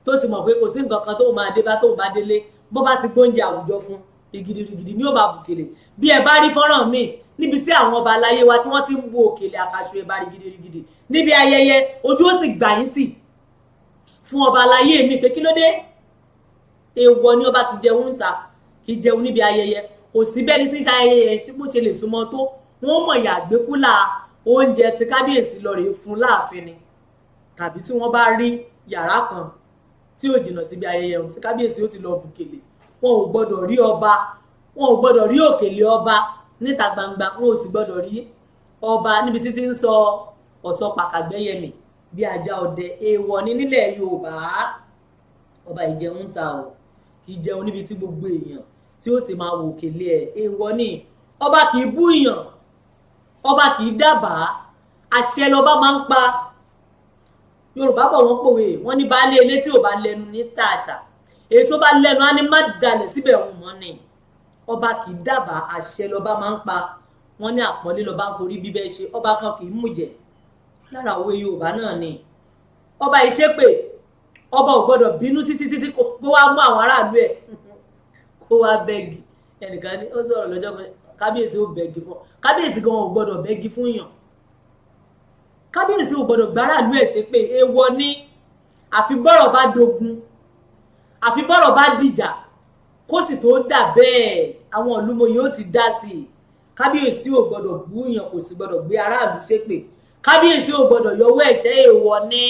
tó ti mọ̀ pé kò sí nǹkan kan tó máa dé bá tó bá délé bó bá ti gbóúnjẹ àwùjọ fún rigidi ní ó bá bùkélé bí ẹ bá rí fọ́nrán míì níbi tí àwọn ọba aláyé wa tí wọ́n ti ń bu òkèlè àkàṣù ẹ̀ bá rigidi níbi ayẹyẹ ojú ó sì gbà yín tì fún ọba aláyé mi pé kí ló dé èèwọ̀ ni ọba kì í jẹun ta kì í jẹun níbi ayẹyẹ kò sí bẹ́ẹ̀ ni tí ń ṣe ayẹyẹ bó ṣe lè súnmọ́ tó wọ́n mọ̀ ìyá àgbékúlà oúnjẹ tí kábíyèsí lọ rèé fún láàfin ni tàbí tí wọ́n bá rí yàrá kan tí ò jìnnà síbi ayẹyẹ ohun tí kábíyèsí ó ti lọ bùkèlè wọn ò gbọ́dọ̀ rí ọba wọn ò gbọ́dọ̀ rí òkèlè ọba níta gbangba wọn ò sì gbọ́dọ̀ rí ọba níbi títí ń sọ ọ̀sọ́ pàkàgbẹ́yẹmì bí ajá ọdẹ èèwọ̀ ní nílẹ̀ Yorùbá ọba ìjẹun ta o kì í jẹun níbi tí gbogbo èèyàn tí ó ti máa wò òkèlè ẹ̀ èèwọ̀ ni ọba kì í bú èèyàn ọba kì í dábàá àṣẹ lọba máa ń pa Yorùbá bọ̀ wọ́n pòwe wọ́n ní baálé ilé tí ò bá lẹ́nu ní tàṣà èyí tó bá lẹ́nu á ní má dalẹ̀ síbẹ̀ òun mọ́ ni ọba kì í dábàá àṣẹ lọba máa ń pa wọ́n ní àpọ́nlé lọba ń forí bíbẹ́ ṣe ọba kan kì í mùjẹ̀ lára òwe Yorùbá náà ni ọba ìṣépè ọba ò gbọ́dọ̀ bínú títí kó wá mú àwọn aráàlú ẹ̀ kó wá bẹ́gi ẹnìkan ní ó sọ̀rọ̀ lọ́jọ́ kan kábíyèsí ó bẹ́gi fún kábíyèsí gan ò gbọ́dọ̀ bẹ́gi fún yàn kábíyèsí ò gbọ́dọ̀ gbáràlú ẹ̀ ṣépè èèwọ̀ ni àfi bọ́rọ̀ bá dogun àfi bọ́rọ̀ bá dìjà kó sì tó dà bẹ́ẹ̀ àwọn ìlúmọ̀yé ó ti dá sí i kábíyèsí ò gbọ́dọ̀ bú yàn kò sì gbọ́dọ̀ gbé aráàlú ṣépè kábíyèsí ò gbọ́dọ̀ yọwọ́ ẹ̀ṣẹ́ èèwọ̀ ni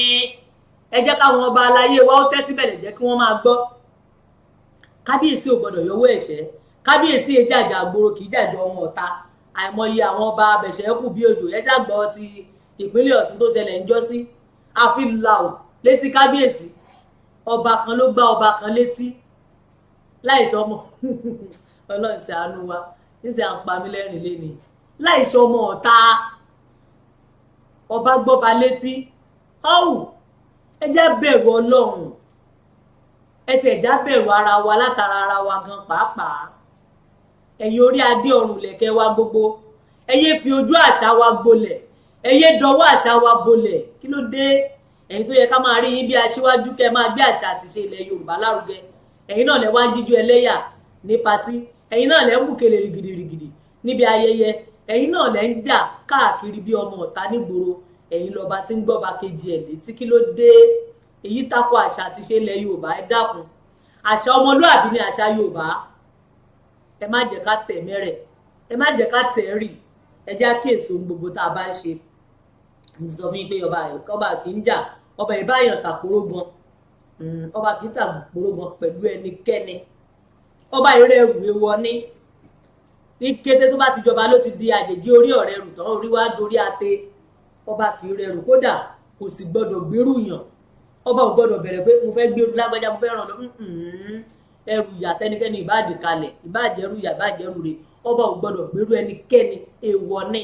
ẹ jẹ́ káwọn ọba aláyé wa ó tẹ́tí bẹ̀rẹ̀ jẹ́ kí wọ́n máa gbọ́ kábíyèsí ò gbọ́dọ̀ yọwọ́ ẹ̀ṣẹ́ kábíyèsí èjàjà àgbòrò kì í jàjọ ọmọ ọ̀ta àìmọye àwọn ọba abẹ̀ṣẹ́kù bí odò ẹ ṣàgbọ́ ti ìpínlẹ̀ Ọ̀ṣun tó ṣẹlẹ̀ ń jọ́sí àfi làwò létí kábíyèsí ọba kan ló gbá ọba kan létí láìsọmọ Ọlọ́run ṣàánú wa níṣẹ́ à ń pa mí lẹ́rìn léni láìsọmọ ọ̀ta ọba gbọ́ba létí ọ̀hún ẹ jẹ́ bẹ̀rù Ọlọ́run ẹ ti ẹ̀já bẹ̀rù ara wa látara ara wa gan pàápàá ẹ̀yin orí adé ọrùn lẹ̀kẹ̀ wa gbogbo ẹ yé fi ojú àṣà wa gbolẹ̀ ẹ yé dọwọ́ àṣà wa bolẹ̀ kí ló dé ẹ̀yin tó yẹ ká máa rí yín bí aṣíwájú kẹ́ máa gbé àṣà àti ìṣe ilẹ̀ Yorùbá lárugẹ ẹ̀yin náà lẹ wá ń jíjú ẹlẹ́yà ní patí ẹ̀yin náà lẹ ń bùkélé rìgìdìrìgìdì níbi ayẹyẹ ẹ̀yin náà lẹ ń jà káàkiri bí ọmọ ọ̀tá nígboro ẹ̀yin lọ́ba tí ń gbọ́ba kejì ẹ̀ létí kí ló dé èyí tako àṣà àti ìṣe ilẹ̀ Yorùbá ẹ dákun àṣà ọmọlúàbí ni àṣà Yorùbá ẹ má jẹ́ ká tẹ̀ mẹ́rẹ̀ ẹ má jẹ́ ká tẹ̀ rì ẹ jẹ́ àkíyèsí ohun gbogbo tá a bá ń ṣe mo ti sọ fún yín pé ọba kì í jà ọba ìbáyàn tàkóró gan ọba kì í tàkóró gan pẹ̀lú ẹnikẹ́ni ọba ìrẹ́ ẹrù ewọ ní kété tó bá ti jọba ló ti di àjèjì orí ọ̀rẹ́ rù tán orí wá dorí ate ọba kì í rẹrù kódà kò sì gbọdọ̀ gbèrú yàn ọba ò gbọdọ̀ bẹ̀rẹ̀ pé mo fẹ́ gbèrú lágbájá mo fẹ́ ràn lọ ẹrù ìyà tẹnikẹ́ni ìbáàdì kalẹ̀ ìbáàjẹrù ìyà ìbáàjẹrù rẹ̀ ọba ò gbọdọ̀ gbèrú ẹnikẹ́ni èèwọ̀ ní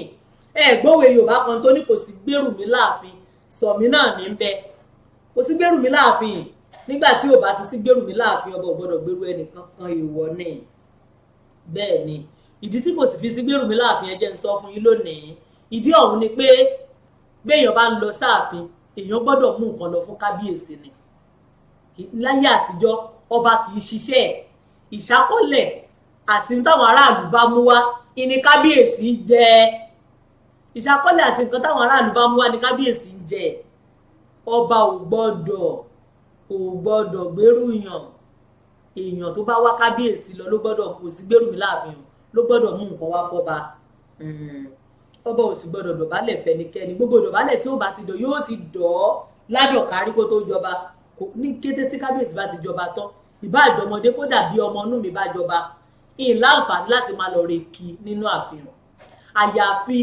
gbówó Yorùbá kan tó ní kò sí gbèrú mi láàfin sọ̀mí náà ní bẹ kò sí gbèrú mi láàfin nígbà tí ò bá ti sí gbèrú mi láàfin ọba ò gbọdọ̀ gbèrú ẹnìkan kan èèwọ̀ ní bẹ́ẹ̀ ni ìdí tí kò sì fi sí gbèrú mi láàfin ẹ jẹ́ n sọ fún yín lónìí ìdí ọ̀hún ni pé béèyàn bá ń lọ sáàfin èèyàn gbọ́dọ̀ mú nǹkan lọ fún kábíyèsí ni láyé àtijọ́ ọba kì í ṣiṣẹ́ ìṣákọ́lẹ̀ àti táwọn aráàlú bá mú wá ní kábíyèsí jẹ ìṣákọ́lẹ̀ àti nǹkan táwọn aráàlú bá mú wá ní kábíyèsí ń jẹ ọba ò gbọ́dọ̀ gbèrú yàn èèyàn tó bá wá kábíyèsí lọ ló gbọ́dọ̀ kò sí gbèrú mi láàfin ló gbọ́dọ̀ mú nǹkan wá fọ́ba ọba ò sì gbọ́dọ̀ dọ̀bálẹ̀ fẹ́nikẹ́ni gbogbo dọ̀bálẹ̀ tí ó bá ti dọ̀ yóò ti dọ̀ ọ́ ládọ̀kárí kó tó jọba ní kété tí kábíyèsí bá ti jọba tán ìbá ìdọmọdé kó dàbí ọmọ inú mi bá jọba ìláǹfààní láti máa lọ rè kí nínú àfihàn àyàfi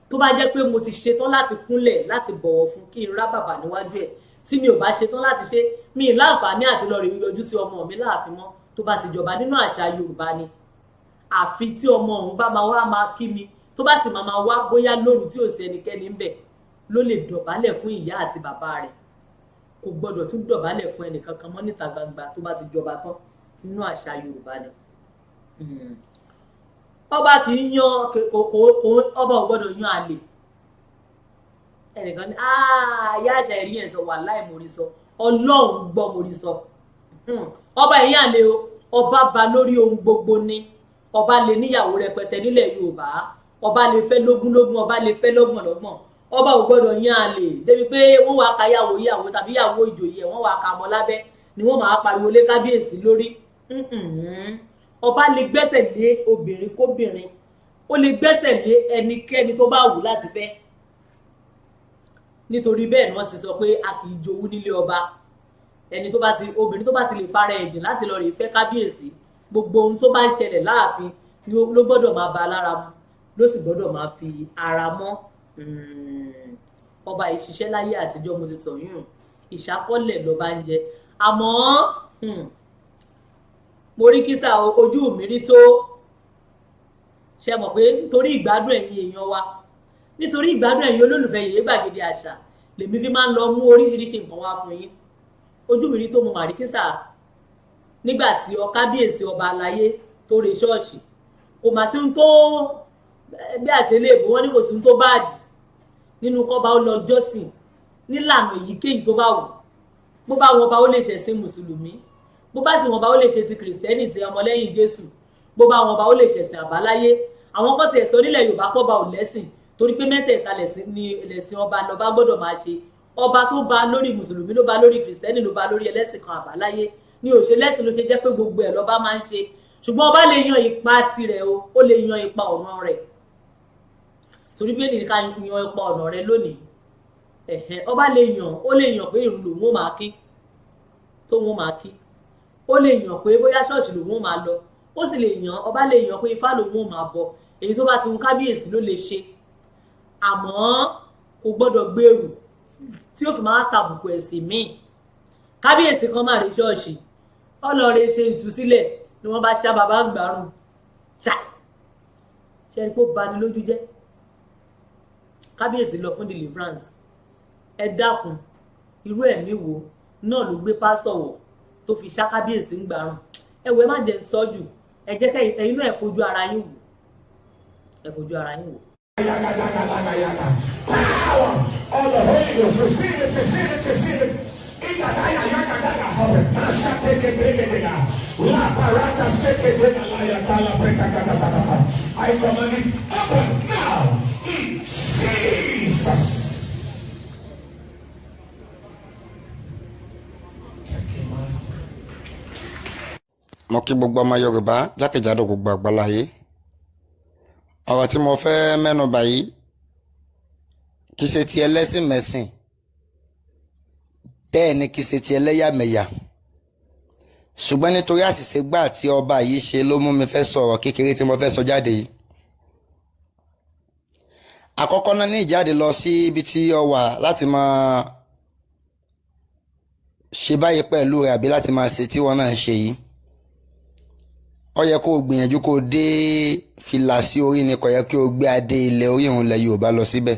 tó bá jẹ́ pé mo ti ṣetán láti kúnlẹ̀ láti bọ̀wọ̀ fún kí n rá bàbá níwájú ẹ̀ tí mi ò bá ṣetán láti ṣe mi ìláǹfààní àti lọ rè yọjú sí ọmọ mi láàfin mọ́ tó bá ti jọba nínú àṣà Yorùbá ni àfi tí ọmọ òun bá máa wá máa kí mi tó bá sì máa wá bóyá lóru tí ò sí ẹnikẹ́ni ń bẹ̀ ló lè dọ̀bálẹ̀ fún ìyá àti bàbá rẹ̀ kò gbọ́dọ̀ tún dọ̀bálẹ̀ fún ẹnìkankan mọ́ níta gbangba tó bá ti jọba tán nínú àṣà Yorùbá ni ọba kì í yan ọba ò gbọ́dọ̀ yan àlè ẹnìkan ní ìyá àṣà ẹ̀rí yẹn sọ wàláhì mo rí sọ Ọlọ́run gbọ́ mo rí sọ ọba ẹ̀yìn àlè o ọba ba lórí ohun gbogbo ni ọba lè níyàwó rẹpẹtẹ nílẹ̀ Yorùbá ọba lè fẹ́ lógúnlógún ọba lè fẹ́ lọ́gbọ̀nlọ́gbọ̀n ọba ò gbọ́dọ̀ yan àlè débi pé wọ́n wá ka yàwó tàbí yàwó ìjòyè wọ́n wá ka mọ́ lábẹ́ ni wọ́n máa pariwo lé kábíyèsí lórí ọba lè gbẹ́sẹ̀ lé obìnrin kóbìnrin ó lè gbẹ́sẹ̀ lé ẹnikẹ́ni tó bá wù láti fẹ́ nítorí bẹ́ẹ̀ ni wọ́n ti sọ pé a kì í jowú nílé ọba ẹni tó bá ti obìnrin tó bá ti lè fara ẹ̀jìn láti lọ rè fẹ́ kábíyèsí gbogbo ohun tó bá ń ṣẹlẹ̀ láàfin ni ló gbọ́dọ̀ máa bá lára mu ló sì gbọ́dọ̀ máa fi ara mọ́ ọba ìṣiṣẹ́ láyé àtijọ́ mo ti sọ yún ìṣàkọọ́lẹ̀ lọ́ba ń jẹ àmọ́ mo rí kísà ojú mi rí tó ṣe mọ̀ pé nítorí ìgbádùn ẹ̀yin èèyàn wa nítorí ìgbádùn ẹ̀yin olólùfẹ́ Yèyé Gbàgede Àṣà lèmi fi máa ń lọ mú oríṣiríṣi nǹkan wá fún yín ojú mi rí tó mo mà rí kísà nígbà tí kábíyèsí ọba aláyé tó re ṣọ́ọ̀ṣì kò mà sí ohun tó bí àṣeléèbó wọn ní kò sí ohun tó báàdì nínú kọ́ba ó lọ jọ́sìn nílànà èyíkéyìí tó bá wù bó bá wọn bá ó lè ṣẹ̀sìn mùsùlùmí bó bá sì wọn bá ó lè ṣe ti kìrìsìtẹ́nì ti ọmọlẹ́yìn Jésù bó bá wọn bá ó lè ṣẹ̀sìn àbáláyé àwọn kan tiẹ̀ sọ nílẹ̀ Yorùbá pọ̀ bá ò lẹ́sìn torí pé mẹ́tẹ̀ẹ̀ta lẹ̀sìn ọba lọ́ba gbọ́dọ̀ máa ṣe ọba tó bá lórí mùsùlùmí ló bá lórí kìrìsìtẹ́nì ló bá lórí ẹlẹ́sìn kan àbáláyé ní òṣè lẹ́sìn ló ṣe jẹ́ pé gbogbo ẹ̀ lọ́ba máa ń ṣe ṣùgbọ́n ọba lè yan ipa tirẹ̀ o ó lè yan ipa ọ̀nà rẹ̀ torí pé nìkan yan ipa ọ̀nà rẹ̀ lónìí ọba lè yan ó lè yan pé ìrun lòun ó máa kí tóun ó máa kí ó lè yan pé bóyá ṣọ́ọ̀ṣì lòun ó máa lọ ó sì lè yan ọba lè yan pé ifá lòun ó máa bọ èyí tó bá ti hun kábíyèsí ló lè ṣe àmọ́ kò gbọ́dọ̀ gbèrú tí ó fi máa tàbùkù ẹ̀sìn míì kábíyèsí kan máa rí ṣọ́ọ̀ṣì ọlọ́ọ̀rẹ́ ṣe ìtúsílẹ̀ ni wọ́n bá ṣá bàbá ń gbárùn ṣáì ṣe é kó bani lójú jẹ́ kábíyèsí lọ fún deliverance ẹ dákun irú ẹ̀mí wo náà ló gbé pásítọ̀ wọ̀ tó fi ṣá kábíyèsí ń gbárùn ẹ̀wẹ̀ má jẹ́ tọ́jú ẹ jẹ́ ẹ̀yin náà ẹ fojú ara yín wò ẹ fojú ara yín wò. Power of the Holy Ghost, receive it, receive it, receive it. I command it open now in Jesus. Mo kí gbogbo ọmọ Yorùbá jákèjádò gbogbo àgbáláyé. Ọ̀rọ̀ tí mo fẹ́ mẹ́nu bà yìí kì í ṣe ti ẹlẹ́sìn mẹ́sìn bẹ́ẹ̀ ni kì í ṣe ti ẹlẹ́yàmẹ̀yà ṣùgbọ́n nítorí àṣìṣe gbà tí ọba yìí ṣe ló mú mi fẹ́ sọ̀rọ̀ kékeré tí mo fẹ́ sọ jáde yìí. Àkọ́kọ́ náà ní ìjáde lọ sí ibi tí ó wà láti máa ṣe báyìí pẹ̀lú rẹ̀ àbí láti máa ṣe tí wọ́n náà ń ṣe yìí. Ó yẹ kó o gbìyànjú kó o dé fìlà sí orí ni kò yẹ kí o gbé adé ilẹ̀ orí òun lẹ̀ Yorùbá lọ síbẹ̀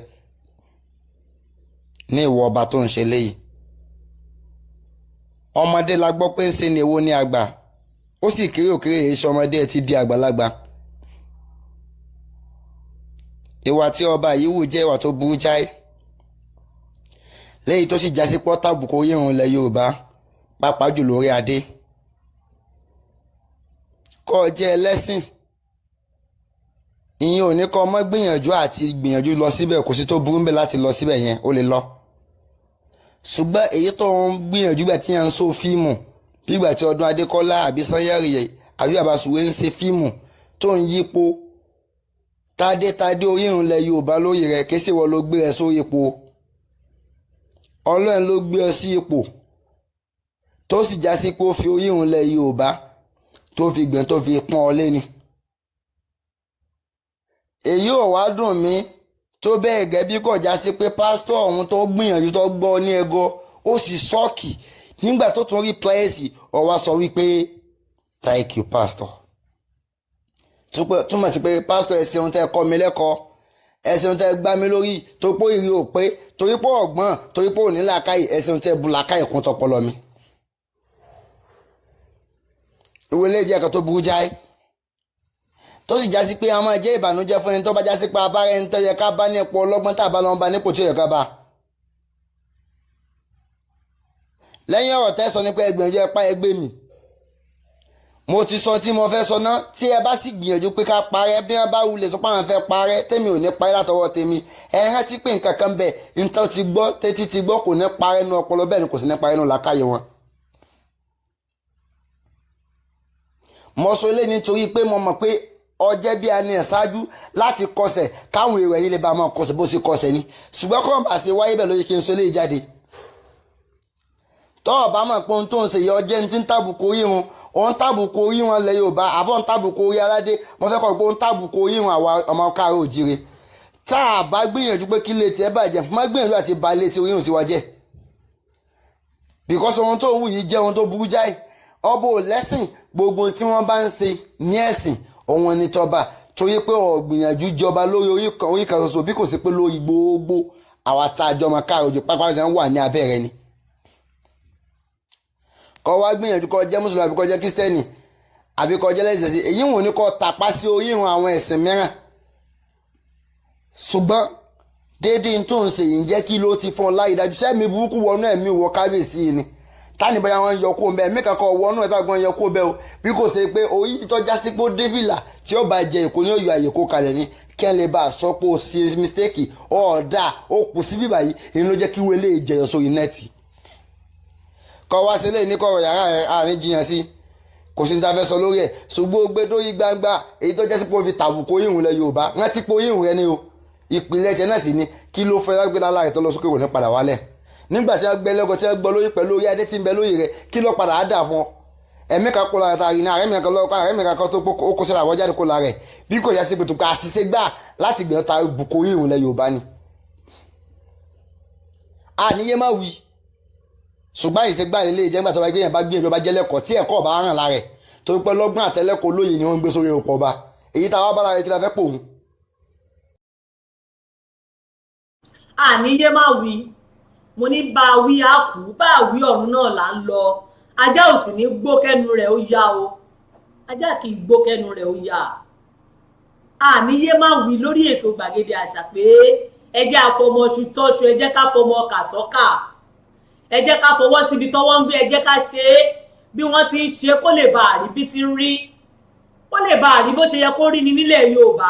ní ìwọ ọba tó ń ṣe léyìí. Ọmọdé la gbọ́ pé ń ṣe ni èwo ní àgbà ó sì kéré òkèrè èyí ṣe ọmọdé ẹ ti di àgbàlagbà. Ìwà tí ọba yìí wù jẹ́ ìwà tó burú jáì léyìí tó sì jásí pọ́ tàbùkù orí òun lẹ̀ Yorùbá pàápàá jù lórí adé. Kọ́ ọ jẹ́ ẹlẹ́sìn ìyẹn ò ní kọ́ ọmọ gbìyànjú àti gbìyànjú lọ síbẹ̀ kò sí tó burú ń bẹ̀ láti lọ síbẹ̀ yẹn ó lè lọ. Ṣùgbọ́n èyí tó ń gbìyànjú gbà tí yẹn ń so fíìmù bí ìgbà tí Ọdún Adékọ́lá àbí Sanyẹ̀rì àbí Àbásùwé ń ṣe fíìmù tó ń yípo tádé orí ìrun lẹ̀ Yorùbá lórí rẹ̀ kí sì wọ́n ló gbé rẹ̀ sórí ipò Ọlọ́run ló gbé ọ sí ipò tó sì já sí pé ó fi orí ìrun lẹ̀ Yorùbá tó fi gbẹ̀ tó fi pọ́n ọ lé ni. Èyí ò wá dùn mí tó bẹ́ẹ̀ gẹ́ bí kò já sí pé pásítọ̀ ọ̀hún tó gbìyànjú tó gbọ́ ní ẹgọ́ ó sì ṣọ́ọ̀kì nígbà tó tún rí pláyẹ̀sì ó wá sọ wípé thank you pastor. Túmọ̀ sí pé pásítọ̀ ẹ ṣeun tẹ́ kọ́ mi lẹ́kọ̀ọ́ ẹ ṣeun tẹ́ gbá mi lórí torí pé ìrì ò pé torí pé ọ̀gbọ́n torí pé òní làákàyè ẹ ṣeun tẹ́ bu làákàyè kún tọpọlọ mi. Ìwé lè jẹ́ ẹ̀kan tó burú jáì tó sì jásí pé a máa jẹ́ ìbànújẹ́ fún ẹni tó bá jásí pé abára ẹni tó yẹ ká bá ní ipò ọlọ́gbọ́n tàbá lọ́n bá nípò tí ó yẹ ká bá. Lẹ́yìn ọ̀rọ̀ tẹ́ sọ ní pé ẹgbẹ̀rún ẹpá ẹgbẹ́ mi mo ti sọ tí mo fẹ́ sọ náà tí ẹ bá sì gbìyànjú pé ká parẹ́ bí wọ́n bá wulẹ̀ tó pàwọn fẹ́ parẹ́ tèmi ò ní parẹ́ látọwọ́ tèmi ẹ rántí pé nǹkan kan bẹ̀ nǹkan ti gbọ́ tètè ti gbọ́ kò ní parẹ́ nu ọpọlọ bẹ́ẹ̀ ni kò sì ní parẹ́ nu làákàyè wọn. mo sọ ilé nítorí pé mo mọ̀ pé ọjẹ́ bí a ní ẹ̀ ṣáájú láti kọsẹ̀ káwọn èrò ẹ̀yìn lè bá máa kọsẹ̀ bó ṣe kọsẹ̀ ni ṣùgbọ́n kọ́ bá ṣe wáyé bẹ́ẹ̀ lóye kí n so lè jáde tọ́ọ̀ bá mọ̀ pé ohun tó ń ṣe yẹ ọjẹ́ ní tí ń tàbùkù orí wọn òun tàbùkù orí wọn lẹ Yorùbá àbọ̀ ń tàbùkù orí aládé mo fẹ́ kọ́ pé òun tàbùkù orí wọn àwa ọmọ káàárọ̀ òjíire tá a bá gbìyànjú pé kí lè tiẹ̀ bàjẹ́ má gbìyànjú àti ba ilé tí orí wọn ti wá jẹ́ because ohun tó wù yìí jẹ́ ohun tó burú jáì ọba ò lẹ́sìn gbogbo tí wọ́n bá ń ṣe ní ẹ̀sìn òun ni tọba torí pé ọ̀gbìyànjú jọba lórí orí kan ṣoṣo bí kò sí pé lórí gbogbo àwa tá a jọmọ káàárọ̀ òjò pápá wà ní abẹ́rẹ́ ni kọ́ wá gbìyànjú kọ́ jẹ́ mùsùlùmí àbí kọ́ jẹ́ kírísítẹ́nì àbí kọ́ jẹ́ lẹ́sìn ẹ̀sìn èyí wò ní kọ́ tàpá sí orí ìrun àwọn ẹ̀sìn mìíràn ṣùgbọ́n déédéé tó ń ṣe yìí jẹ́ kí ló ti fún ọ láyé dájú sẹ́mi burúkú wọnú ẹ̀mí wọ kábíyèsí yìí ni táni bóyá wọn yọ kó bẹ́ẹ̀ mẹ́ka kọ́ wọnú ẹ̀ táwọn yọ kó bẹ́ẹ̀ o bí kò ṣe pé orí ìtọ́já sí pé dávìlà tí ó bá jẹ èkó ní òyò àyè kó kalẹ̀ ni kí ẹ lè bá a sọ pé o ṣe mistake ọ̀ọ́dà ó kù sí bíbá yìí èyí ló jẹ́ kí wọlé ìjẹyọ sórí nẹ́ẹ̀tì kọ́ wá sílẹ̀ ní kọ̀rọ̀ yàrá rẹ̀ àárín jiyàn sí kò sí ní ta fẹ́ sọ lórí ẹ̀ ṣùgbọ́n ó gbé dórí gbangba èyí tó jẹ́ sí pé ó fi tàbùkù ìhùn lẹ Yorùbá rántí pé ìhùn rẹ ni o ìpìlẹ̀ tiẹ̀ náà sì ni kí ló fẹ́ lágbé lára rẹ̀ tó lọ sókè wò ní padà wálẹ̀ nígbà tí wọ́n gbẹ lẹ́gọ̀ tí wọ́n gbọ́ lórí pẹ̀lú orí adé tí ń bẹ lórí rẹ̀ kí ló padà á dà fún ọ ẹ̀mí kan kó lára tààrí náà ẹ̀mí kan lọ́kọ́ ẹ̀mí kan tó kó sílẹ̀ àwọn jáde kó lára rẹ̀ bí kò yá sí pé tó ká àṣìṣe gbà láti gbẹ̀rẹ̀ ta bùkù ìhùn lẹ Yorùbá ni àníyé má wí ṣùgbọ́n ìṣègbà ilé ìjẹ́gbà tó bá gbé yẹn bá gbìyànjú bá jẹ́lẹ́kọ̀ọ́ tí ẹ̀kọ́ bá ràn lára ẹ̀ torí pé lọ́gbọ́n àtẹlẹ́kọ̀ọ́ lóye ni wọ́n ń gbé sórí ọ̀pọ̀ ọba èyí tá a wá bá lára kí la fẹ́ pòun. àníyé má wí mo ní bá a wí á kú bá a wí ọ̀run náà là ń lọ ajá ò sì ní gbó kẹ́nu rẹ̀ ó yá o ajá kì í gbó kẹ́nu rẹ̀ ó yá àníyé má wí lórí ètò gbàgede àṣà pé ẹ jẹ́ àfọmọṣù tọ́ṣù ẹ jẹ́ ká fọmọ kàtọ́kà ẹ jẹ́ ká fọwọ́ síbi tọ́wọ́ ń gbé ẹ jẹ́ ká ṣe é bí wọ́n ti ń ṣe kó lè bá àrí bí ti ń rí kó lè bá àrí bó ṣe yẹ kó rí ni nílẹ̀ Yorùbá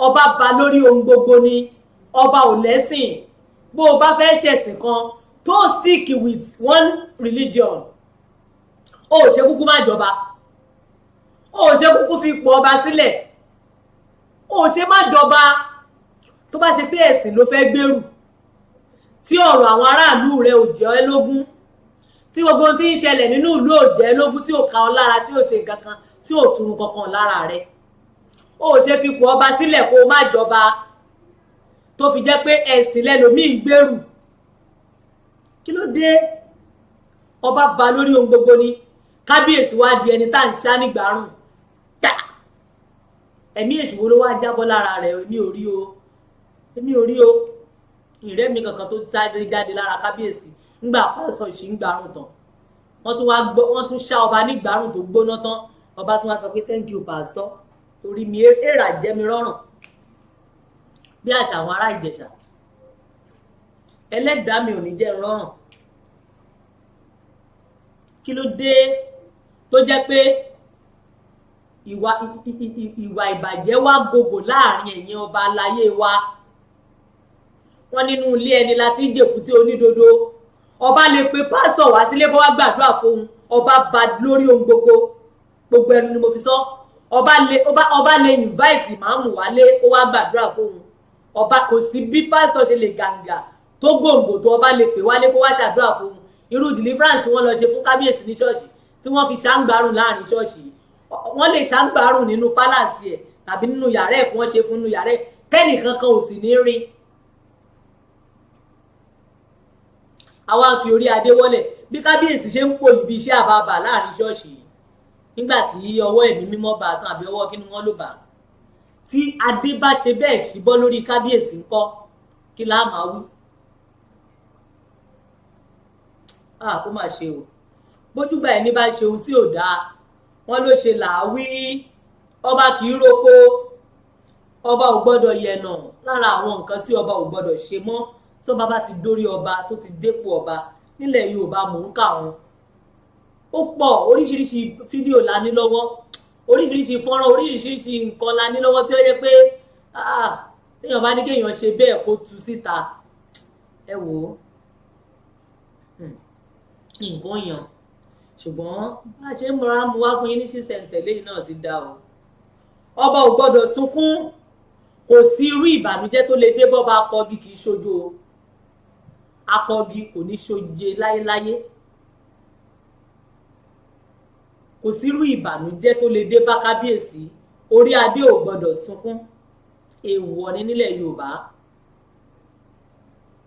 ọba ba lórí ohun gbogbo ni ọba ò lẹ́sìn bó o bá fẹ́ ṣẹ̀sìn kan tó stick with one religion o ò ṣe kúkú má jọba o ò ṣe kúkú fi ipò ọba sílẹ̀ o ò ṣe má jọba tó bá ṣe pé ẹ̀sìn ló fẹ́ gbèrú tí ọ̀rọ̀ àwọn aráàlú rẹ̀ ò jẹ́ ẹ́ lógún tí gbogbo tí ń ṣẹlẹ̀ nínú ìlú ò jẹ́ lógún tí ò ka ọ lára tí ò ṣe nǹkan kan tí ò tunu kankan lára rẹ̀ ó ṣe fipò ọba sílẹ̀ kó o má jọba tó fi jẹ́ pé ẹ̀sìn lẹ́lòmíì ń gbèrú kí ló dé ọba ba lórí ohun gbogbo ni kábíyèsí wá di ẹni tá à ń ṣá nígbàrún ẹ̀mí èṣù wo ló wá jábọ́ lára rẹ̀ èmi ò rí o ìrẹ́mi kankan tó jáde lára kábíyèsí ńgbà pásọ ìṣì ń gbárùn tán wọ́n tún ṣá ọba nígbàrún tó gbóná tán ọba tún wá sọ pé thank you pastor torí mi èrà jẹ́ mi rọrùn bí àṣà àwọn ará Ìjẹ̀ṣà ẹlẹ́dàá mi ò ní jẹ́ rọrùn kí ló dé tó jẹ́ pé ìwà ìbàjẹ́ wá gògò láàrin ẹ̀yin ọba aláyé wa wọ́n nínú ilé ẹni láti jèkú tí onídodo ọba lè pe pásítọ̀ wá sílé bó wá gbàdúrà fóun ọba bá lórí ohun gbogbo ẹnu ni mo fi sọ ọba lè invite ìmáàmù wálé ó wá gbàdúrà fóun ọba kò sí bí pásítọ̀ ṣe lè gàǹgà tó gbòǹgbò tó ọba lè pè wálé kó wá ṣàdúrà fóun irú deliverance tí wọ́n lọ ṣe fún kábíyèsí ní ṣọ́ọ̀ṣì tí wọ́n fi ṣàǹgbárùn láàrin ṣọ́ọ̀ṣì wọ́n lè ṣàǹgbárùn nínú pálàsì ẹ̀ tàbí nínú yàrá ẹ̀ kí wọ́n ṣe fún nínú yàrá ẹ̀ tẹ́nìkankan ò sì ní rí àwa ń fi orí adé wọlẹ̀ bí kábíyèsí ṣe ń pò ibi iṣẹ́ àbábà láàrin ṣọ́ọ̀ṣì nígbà tí ọwọ́ ẹ̀mí mímọ́ bá tán àbí ọwọ́ kínú wọn ló bá tí adé bá ṣe bẹ́ẹ̀ ṣíbọ́ lórí kábíyèsí ńkọ́ kí láà máa wí. kó má ṣe o bójúgbà ẹni bá ṣe ohun tí ò dáa wọn ló ṣe làáwí ọba kì í roko ọba ò gbọ́dọ̀ yẹnà lára àwọn nǹkan tí ọba ò gbọ́dọ̀ ṣe mọ́ tó bá ti dórí ọba tó ti dépò ọba nílẹ̀ Yorùbá mò ń kà wọn ó pọ̀ oríṣiríṣi fídíò la ní lọ́wọ́ oríṣiríṣi fọ́nrán oríṣiríṣi nǹkan la ní lọ́wọ́ tí ó yẹ pé téèyàn bá ní kéèyàn ṣe bẹ́ẹ̀ kó tú síta ẹ wò ó nǹkan yàn ṣùgbọ́n bá a ṣe ń mọra mu wá fún yín ní ṣísẹ̀ntẹ̀lé náà ti dá o ọba ò gbọ́dọ̀ sunkún kò sí irú ìbànújẹ́ tó lè dé bọ́ba akọgi kì í ṣojo akọgi kò ní ṣoje láyéláyé kò sí irú ìbànújẹ́ tó lè dé bá kábíyèsí orí adé ò gbọ́dọ̀ sunkún èèwọ̀ ni nílẹ̀ Yorùbá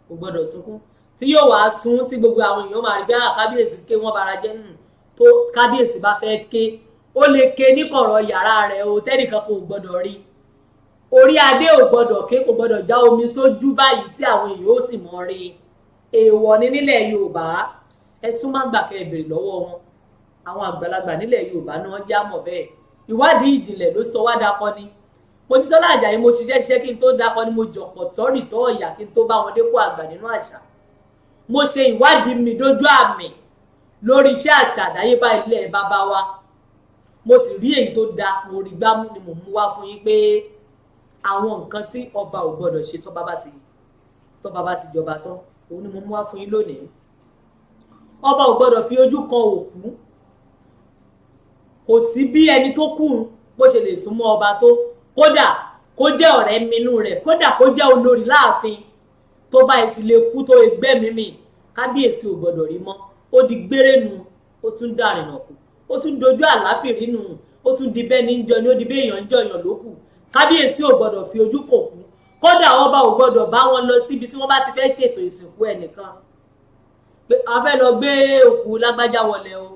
kò gbọ́dọ̀ sunkún tí yóò wá sun tí gbogbo àwọn èèyàn máa rí bí kábíyèsí ké wọ́n bara jẹ́ tó kábíyèsí bá fẹ́ ké ó lè ké ní kọ̀rọ̀ yàrá rẹ̀ o tẹ́nìkan kò gbọ́dọ̀ rí orí adé ò gbọ́dọ̀ ké kò gbọ́dọ̀ já omi sójú báyìí tí àwọn èèyàn ó sì mọ̀ rí èèwọ̀ ni nílẹ̀ Yorùbá ẹ̀sùn má gbà kẹ́ bèrè lọ́wọ́ wọn àwọn àgbàlagbà nílẹ̀ Yorùbá náà já mọ̀ bẹ́ẹ̀ ìwádìí ìjìnlẹ̀ ló sọ wá dakọ ni mo ti Sọlá Àjàyí mo ṣiṣẹ́ kí n tó dakọ ni mo jọ̀pọ̀ tọ́rì tọ́ ọ̀yà kí n tó bá wọn dépò àgbà nínú àṣà mo ṣe ìwádìí mi dójú àmì lórí iṣẹ́ àṣà àdáyébá ilẹ̀ bàbá wa mo sì rí èyí tó da mo rí gbámú ni mo mú wá fún yín pé àwọn nǹkan tí ọba ò gbọdọ̀ ṣe tó bàbá ti jọba tán òun ni mo mú wá fún yín lónìí ọba ò gbọdọ̀ fi ojú kan òkú kò sí bí ẹni tó kù bó ṣe lè súnmọ́ ọba tó kódà kó jẹ́ ọ̀rẹ́ minú rẹ̀ kódà kó jẹ́ olórí láàfin tó bá ti lè kú tó ẹgbẹ́ mímì kábíyèsí ò gbọdọ̀ rí mọ́ ó di gbérénu ó tún dàrìnà kù ó tún dojú àláfìrí nù ó tún di bẹ́ẹ̀ ní jọ ni ó di bẹ́ẹ̀ èèyàn ń jọyàn lókù kábíyèsí ò gbọdọ̀ fi ojú kò kú kódà ọba ò gbọdọ̀ bá wọn lọ síbi tí wọ́n bá ti fẹ́ ṣètò ìsìnkú ẹnìkan pé a fẹ́ lọ gbé òkú lágbájá wọlé o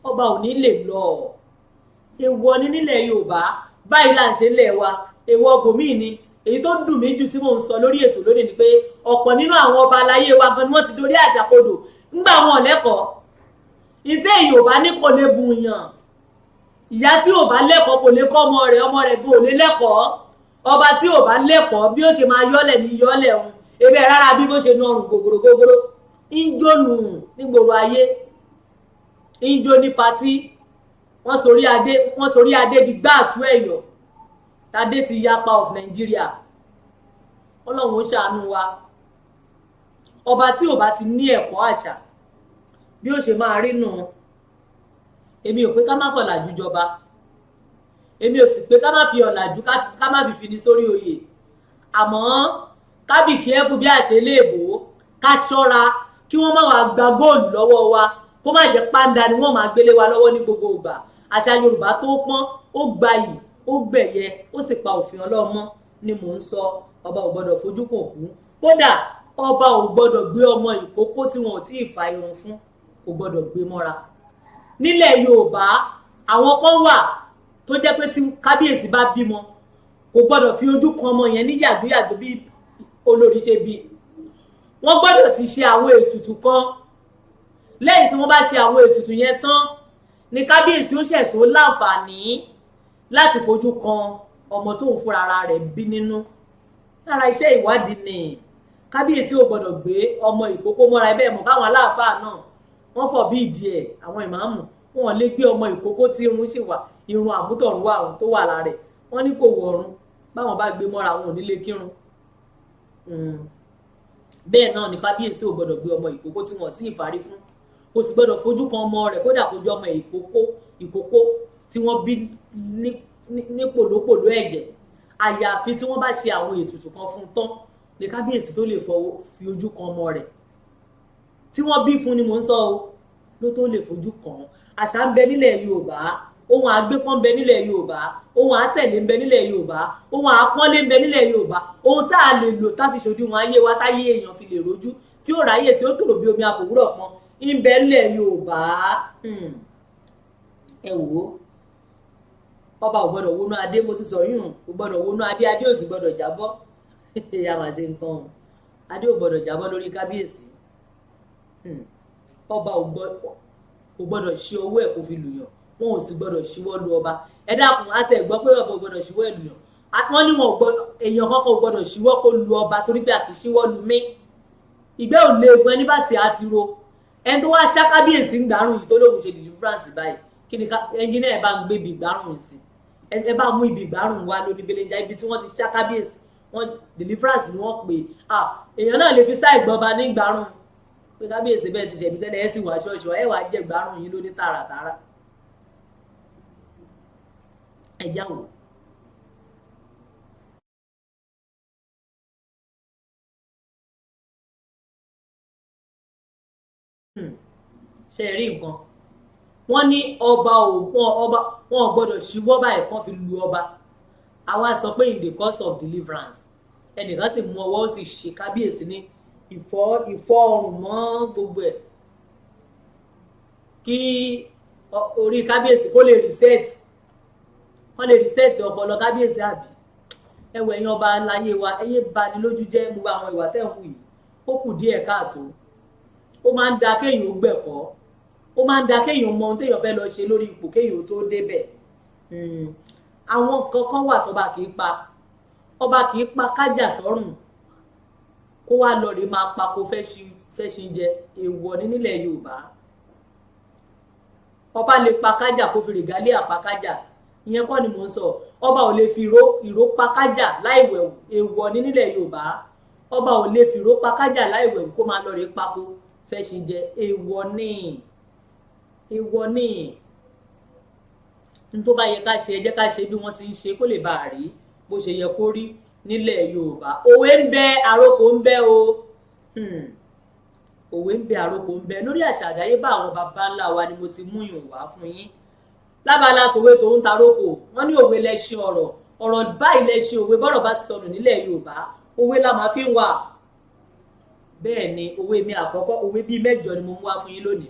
ọba ò ní lè lọ èèwọ̀ ni nílẹ̀ Yorùbá báyìí là ń ṣe lẹ̀ wa èèwọ̀ bòmíì ni èyí tó dùn mí jù tí mò ń sọ lórí ètò lónìí ni pé ọ̀pọ̀ nínú àwọn ọba aláyé wa gan ni wọ́n ti dorí àjàkodò ńgbà wọn lẹ́kọ̀ọ́ ìtẹ́ Yorùbá ní kò lè bùyàn ìyá tí ò bá lẹ́kọ̀ọ́ kò lè kọ́ ọmọ rẹ̀ gan ò lè lẹ́kọ̀ọ́ ọba tí ò bá lẹ́kọ̀ọ́ bí ó ṣe máa yọ́lẹ̀ ní yọ́lẹ̀ òun ebe rárá bí bó ṣe nu ọrùn gògòrò ń jónù nígboro ayé ń jó ní patí wọ́n sorí adé di gbáàtú ẹ̀yọ̀ adé ti yapa of Nigeria Ọlọ́run ó ṣàánú wa ọba tí ò bá ti ní ẹ̀kọ́ àṣà bí ó ṣe máa rí nù èmi ò pé ká má fọ̀làjú jọba èmi ò sì pé ká má fi ọ̀làjú ká má fi fini sórí oyè àmọ́ kábìkì ẹ̀fù bí àṣẹ léèbó ká ṣọ́ra kí wọ́n má wàá gba góòlù lọ́wọ́ wa kó má jẹ́ pàǹdà ni wọ́n máa gbélé wa lọ́wọ́ ní gbogbo ìgbà àṣà Yorùbá tó pọ́n ó gbayì ó gbẹ̀yẹ ó sì pa òfin Ọlọ́run mọ́ ni mò ń sọ ọba ò gbọ́dọ̀ fojú kò kú kódà ọba ò gbọ́dọ̀ gbé ọmọ ìkókó tí wọn ò tí ì fa irun fún kò gbọ́dọ̀ gbé mọ́ra nílẹ̀ Yorùbá àwọn kan wà tó jẹ́ pé tí kábíyèsí bá bímọ kò gbọ́dọ̀ fi ojú kan ọmọ yẹn ní yàgbéyàgbé bí olórí ṣe bí wọ́n gbọ́dọ̀ ti ṣe àwọn ètùtù kan lẹ́yìn tí wọ́n bá ṣe àwọn ètùtù yẹn tán ni kábíyèsí ó ṣẹ̀ tó láǹfààní láti fojú kan ọmọ tó ń fúnra ara rẹ̀ bí nínú lára iṣẹ́ ìwádìí ni kábíyèsí ò gbọ́dọ̀ gbé ọmọ ìkókó mọ́ra ẹbẹ́ mọ̀ báwọn aláàfáà náà wọ́n fọ̀ bí ìdí ẹ̀ àwọn ìmáàmù wọn lè gbé ọmọ ìkókó tí irun ṣì wà irun àmútọ̀runwá àwọn tó wà lára rẹ̀ wọ́n ní kò wọ̀ọ̀run báwọn bá gbé mọ́ra wọn ò ní lè kírun bẹ́ẹ̀ náà ni kábíyèsí ò gbọ́dọ̀ gbé ọmọ ìkókó tí wọ́n sì ìfarí fún kò sì gbọ́dọ̀ fojú kan ọmọ rẹ̀ kódà kó jẹ́ ọmọ ìkókó tí wọ́n bí ní pòlópòló ẹ̀jẹ̀ àyàfi tí wọ́n bá ṣe àwọn ètùtù kan fún tán ní kábíyèsí tó lè fi ojú kan ọmọ rẹ̀ tí wọ́n bí fún ni mò ń sọ o ló tó lè fojú kan àṣà ń bẹ nílẹ̀ Yorùbá ohun àgbépọ́n ń bẹ nílẹ̀ Yorùbá ohun àtẹ̀lé ń bẹ nílẹ̀ Yorùbá ohun àpọ́nlé ń bẹ nílẹ̀ Yorùbá ohun tá a lè lò tá fi ṣòdiwọ̀n ayé wa táyé èèyàn fi lè rojú tí ó ráyè tí ó tòrò bí omi àfòwúrọ̀ pọn ń bẹ nílẹ̀ Yorùbá ẹ wò ó ọba ò gbọ́dọ̀ wọnú adé mo ti sọ yún ò gbọ́dọ̀ wọnú adé ò sì gbọ́dọ̀ jábọ́ a máa ṣe nǹkan adé ò gbọ́dọ̀ jábọ́ lórí kábíyèsí ọba ò gbọ́dọ̀ ṣí owó ẹ̀ kó fi lùyàn wọn ò sì gbọ́dọ̀ ṣíwọ́ lu ọba ẹ dákun á tẹ̀ gbọ́ pé ọba ò gbọ́dọ̀ ṣíwọ́ ẹ̀ lùyàn wọ́n ní wọn ò gbọ́dọ̀ èèyàn kankan ò gbọ́dọ̀ ṣíwọ́ kó lu ọba torí pé a kì í ṣíwọ́ lu mí ìgbẹ́ ò lè fún ẹni bá ti á ti ro ẹni tó wá ṣá kábíyèsí ń gbárùn yìí tó lóun ṣe deliverance báyìí kí ni ẹnjìnà ẹ bá ń gbé ibi ìgbárùn yìí sí ẹ bá mú ibi ìgbárùn wá lóní belenja ibi tí wọ́n ti ṣá kábíyèsí wọ́n deliverance ni wọ́n pè èèyàn náà lè fi sáì gbọba ní ìgbárùn pé kábíyèsí bẹ́ẹ̀ ti ṣẹ̀bi tẹ́lẹ̀ ẹ sì wá ṣọ́ọ̀ṣì ẹ wàá jẹ ìgbárùn yìí lóní tààràtààrà ẹ jáwọ́ ṣe rí nǹkan wọ́n ní ọba wọn ò gbọ́dọ̀ ṣíwọ́ báyìí kan fi lu ọba àwa sọ pé in the course of deliverance ẹnìkan sì mú ọwọ́ ó sì ṣe kábíyèsí ní ìfọrun mọ́ gbogbo ẹ̀ kí orí kábíyèsí kó lè reset ọpọlọ kábíyèsí àbí ẹwọ ẹ̀yin ọba láyé wa ẹyẹ bani lójú jẹ́ gbogbo àwọn ìwà tẹ̀ ń hù yìí ó kù díẹ̀ káàtó ó máa ń da kéèyàn ó gbẹ̀kọ́ ó máa ń da kéèyàn mọ ohun téèyàn fẹ́ lọ ṣe lórí ipò kéèyàn tó débẹ̀ àwọn kankan wà tọ́ba kì í pa ọba kì í pa kájà sọ́rùn kó wá lọ rè máa pa kó fẹ́ ṣe jẹ èèwọ̀ ní nílẹ̀ Yorùbá ọba lè pa kájà kó fi règálé àpakájà ìyẹn kọ́ ni mò ń sọ ọba ò lè fi ìró pa kájà láìwẹ̀wù èèwọ̀ ní nílẹ̀ Yorùbá ọba ò lè fi ìró pa kájà láìwẹ̀wù kó máa lọ rè pako fẹ́ ṣe jẹ èèwọ̀ ní n tó bá yẹ ká ṣe ẹ jẹ́ ká ṣe bí wọ́n ti ń ṣe kó lè bá a rí bó ṣe yẹ kó rí nílẹ̀ Yorùbá òwe ń bẹ àrokò ń bẹ o òwe ń bẹ àrokò ń bẹ lórí àṣà àdáyébá àwọn baba ńlá wa ni mo ti mú yùn wá fún yín lábala tòwe tòun tarókò wọ́n ní òwe lẹṣin ọ̀rọ̀ báyìí lẹṣin òwe bọ́rọ̀ bá sọnù nílẹ̀ Yorùbá òwe la máa fi ń wà bẹ́ẹ̀ ni òwe mi àkọ́kọ́ òwe bíi 8 ni mo mú wá fún yín lónìí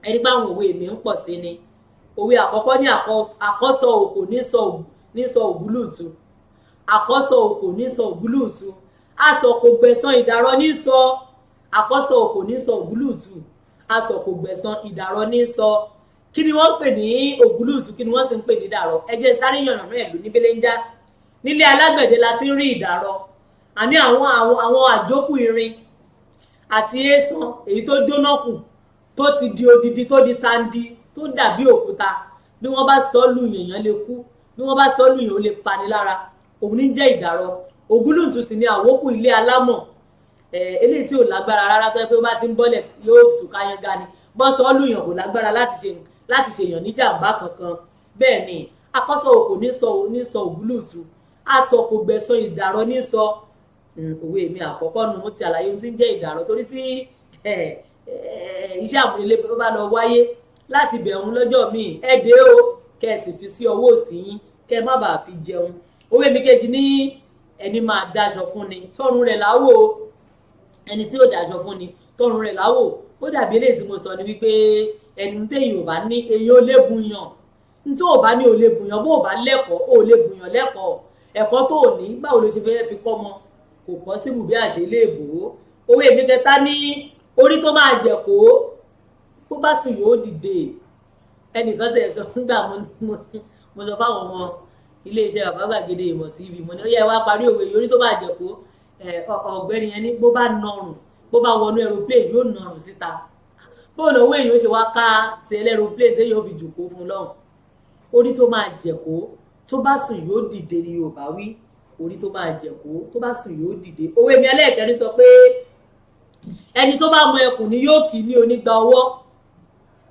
ẹni pé àwọn òwe mi ń pọ̀ sí ni òwe àkọ́kọ́ ní àkọ́sọ òkò ní sọ ògúlùtù àkọ́sọ òkò ní sọ ògúlùtù aṣọ kò gbẹ̀san ìdàrọ̀ ní sọ àkọ́sọ òkò ní sọ ògúlùtù aṣọ kò gbẹ̀san ìdàrọ̀ ní sọ kí ni wọ́n ń pè ní ògúlùtù kí ni wọ́n sì ń pè ní ìdàrọ̀ ẹ jẹ́ sáré yànnà náà ẹ̀lú ní belenja nílé alágbẹ̀dẹ la ti ń rí ìdàrọ̀ àní àwọn àjókù irin àti èèsàn èyí tó jóná kù tó ti di odidi tó di tandi tó dàbí òkúta bí wọ́n bá sọ lù yèèyàn lè kú bí wọ́n bá sọ lù yèèyàn ó lè pani lára òun ní jẹ́ ìdàrọ̀ ògúlùtù sì ni àwókù ilé alámọ̀ eléyìí tí ò lágbára rárá tó yẹ pé ó bá ti ń bọ́lẹ̀ yóò tù káyánga ni bọ́ sọ lù yàn kò lágbára láti ṣèyàn ní jàǹbá kankan bẹ́ẹ̀ ni akọ́sọ òkò ní sọ ògúlùtù aṣọ kò gbẹ̀san ìdàrọ̀ ní sọ òwe mi àkọ́kọ́ nu mo ti àlàyé ohun tí ń jẹ́ ìdàrọ̀ torí tí iṣẹ́ àmúlélé tó bá lọ wáyé láti bẹ̀rùn lọ́jọ́ míì ẹ̀dẹ́ o kẹ́ ẹ sì fi sí ọwọ́ òsì yín kẹ́ ẹ má bàa fi jẹun òwe mi kejì ní ẹni máa dáṣọ fún ni tọrùn rẹ̀ láwò ẹni tí ó dáṣọ fún ni tọrùn rẹ̀ láwò ó dàbí eléyìí tí mo sọ ni wípé ẹni téèyàn ò bá ní èyí ò lè bùyàn ní tó ò bá ní ò lè bùyàn bó ò bá lẹ́kọ̀ọ́ ò lè bùyàn lẹ́kọ̀ọ́ ẹ̀kọ́ tó ò ní báwo ló ṣe fẹ́ fi kọ́ mọ kò pọ̀ síbù bí àṣẹ lè bò ó òwe mi kẹta ní orí tó máa jẹ̀kó bó bá sì yóò dìde ẹnìkan tẹ̀ sọ nígbà mo sọ fáwọn ọmọ iléeṣẹ́ bàbá gbàgede ìmọ̀ tv mo ní ó yẹ wá parí òwe orí tó bá jẹ̀kó ọ̀gbẹ́ni yẹn ní bó bá nọrùn bó bá wọnú aeroplane yóò nọrùn síta bóòlù owó èèyàn ó ṣe wá ká ti aeroplane téèyàn ó fi jòkó fún lọ́hùn orí tó máa jẹ̀kó tó bá sùn yóò dìde ni Yorùbá wí orí tó máa jẹ̀kó tó bá sùn yóò dìde òwe mi ẹlẹ́ẹ̀kẹrin sọ pé ẹni tó bá mọ ẹkùn ni yóò kì í ní onígbà ọwọ́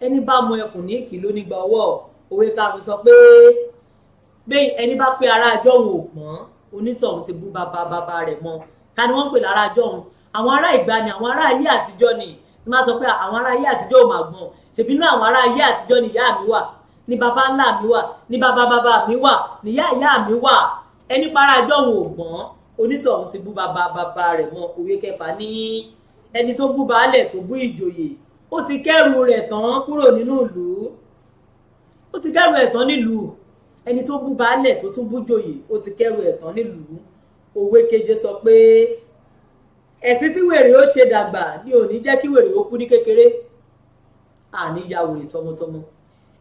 ẹni bá mọ ẹkùn ní kì í lónígbà ọwọ́ òwe karùn sọ pé ẹni bá pé ara àjọ òun ò pọ́n onítọ̀hún ti bú bàbá rẹ̀ mọ́ ta ni wọ́n ń pè lára àjọ òun àwọn ará ìgbàanì àwọn ará ayé àtijọ́ ni ní máa sọ pé àwọn ará ayé àtijọ́ ò máa gbọ́n ṣèbí inú àwọn ará ayé àtijọ́ ni ìyá mi wà ní bàbá ńlá mi wà ní bàbá mi wà ní ìyá mi wà ẹni para àjọ òun ò gbọ́n onítọ̀hún ti bú bàbá rẹ̀ mọ́ òwe kẹfà ní ẹni tó bú baálẹ̀ tó bú ìjòyè ó ti kẹ́rù rẹ̀ tán kúrò nínú ìlú ó ti kẹ́rù ẹ̀ tán nílùú ẹni tó bú baálẹ̀ tó tún bú jòyè ó ti kẹ́rù ẹ̀ tán nílùú òwe keje sọ pé ẹ̀sìn tí wèrè ó ṣe dàgbà ni ò ní jẹ́ kí wèrè ó kú ní kékeré àní ya wèrè tọmọtọmọ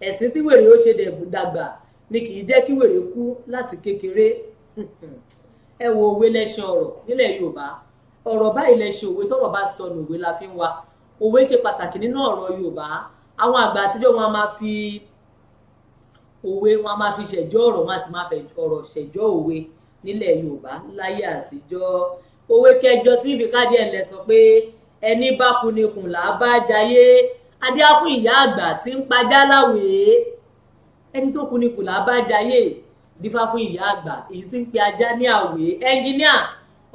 ẹ̀sìn tí wèrè ó ṣe dàgbà ni kì í jẹ́ kí wèrè kú láti kékeré ẹ wo òwe lẹ́ṣin ọ̀rọ̀ nílẹ̀ Yorùbá ọ̀rọ̀ báyìí lẹ́ṣin òwe tọ́rọ̀ bá sọnù òwe la fi ń wa òwe ṣe pàtàkì nínú ọ̀rọ̀ Yorùbá àwọn àgbà àtijọ́ wọn a máa fi òwe wọn a máa fi ṣẹ̀jọ́ ọ̀rọ̀ wọn a sì máa fẹ́ ọ̀rọ̀ ṣẹ̀jọ́ òwe nílẹ̀ Yorùbá láyé àtijọ́ òwe kẹjọ tí ìfikádìí ẹ̀ lẹ̀ sọ pé ẹni bá kunikùn là á bá jayé adé á fún ìyá àgbà tí ń pajá láwèé ẹni tó kunikùn là á bá jayé dífá fún ìyá àgbà èyí tí ń pe ajá ní àwèé ẹnjíníà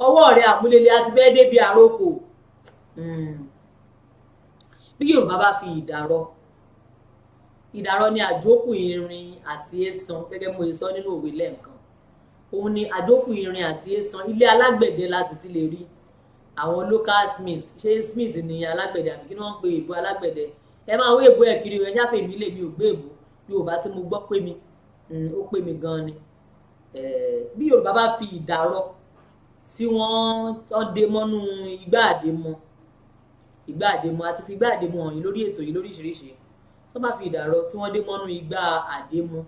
ọwọ́ rẹ̀ àmúlélẹ̀ àti fẹ́ débi àròkò bí Yorùbá bá fi ìdàrọ ni àjókù irin àti èsàn gẹ́gẹ́ mo sọ nínú òwe lẹ́ẹ̀kan òun ni àjókù irin àti èsàn ilé alágbẹ̀dẹ la sì ti lè rí àwọn local smith ṣé smith ni alágbẹ̀dẹ àbí kí ni wọ́n ń pe èbó alágbẹ̀dẹ ẹ máa wé èbó ẹ̀ kiri ẹ ṣáfẹ́ mi lè mi ò gbé èbó Yorùbá tí mo gbọ́ pé mi ó pé mi gan ni bí Yorùbá bá fi ìdàrọ tí wọ́n dé mọ́nú igbá àdémọ àti fi igbá àdémọ hàn yín lórí ètò yìí lóríṣiríṣi tó bá fi ìdàrọ tí wọ́n dé mọ́nú igbá àdémọ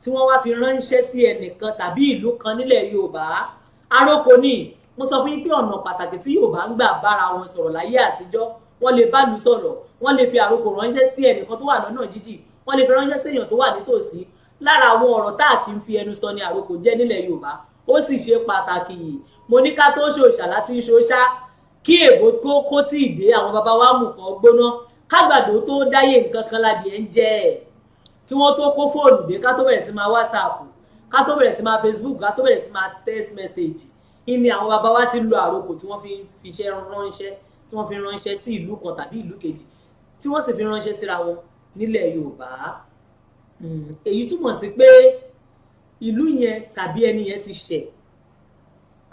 tí wọ́n wá fi ránṣẹ́ sí ẹnìkan tàbí ìlú kan nílẹ̀ Yorùbá àròkọ ni mo sọ fún yín pé ọ̀nà pàtàkì tí Yorùbá ń gbà bára wọn sọ̀rọ̀ láyé àtijọ́ wọ́n lè bá lu sọ̀rọ̀ wọ́n lè fi àròkọ ránṣẹ́ sí ẹnìkan tó wà lọ́nà jíjì wọ́n lè fi ránṣẹ́ sí èèyàn tó wà nítòsí lára àwọn ọ̀rọ̀ tá a kì í fi ẹnu sọ ni àròkọ jẹ́ nílẹ̀ Yorùbá ó sì ṣe pàtàkì yìí mo ní ká tó ṣòṣà láti ṣòṣà kí èbó kó tí ì dé àwọn baba wa mú kan gbóná kágbàdo tó dáyé nǹkan kan ládìẹ ń jẹ kí wọ́n tó kó fóònù dé ká tó bẹ̀rẹ̀ sí máa WhatsApp ká tó bẹ̀rẹ̀ sí máa Facebook ká tó bẹ̀rẹ̀ sí máa text message ìní àwọn baba wa ti lo àròkọ tí wọ́n fi fiṣẹ́ ránṣẹ́ tí wọ́n fi ránṣẹ́ sí ìlú kan tàbí ìlú kejì tí wọ́n sì fi ránṣẹ́ síra wọn nílẹ̀ Yorùbá èyí túmọ̀ sí pé ìlú yẹn tàbí ẹni yẹn ti ṣẹ̀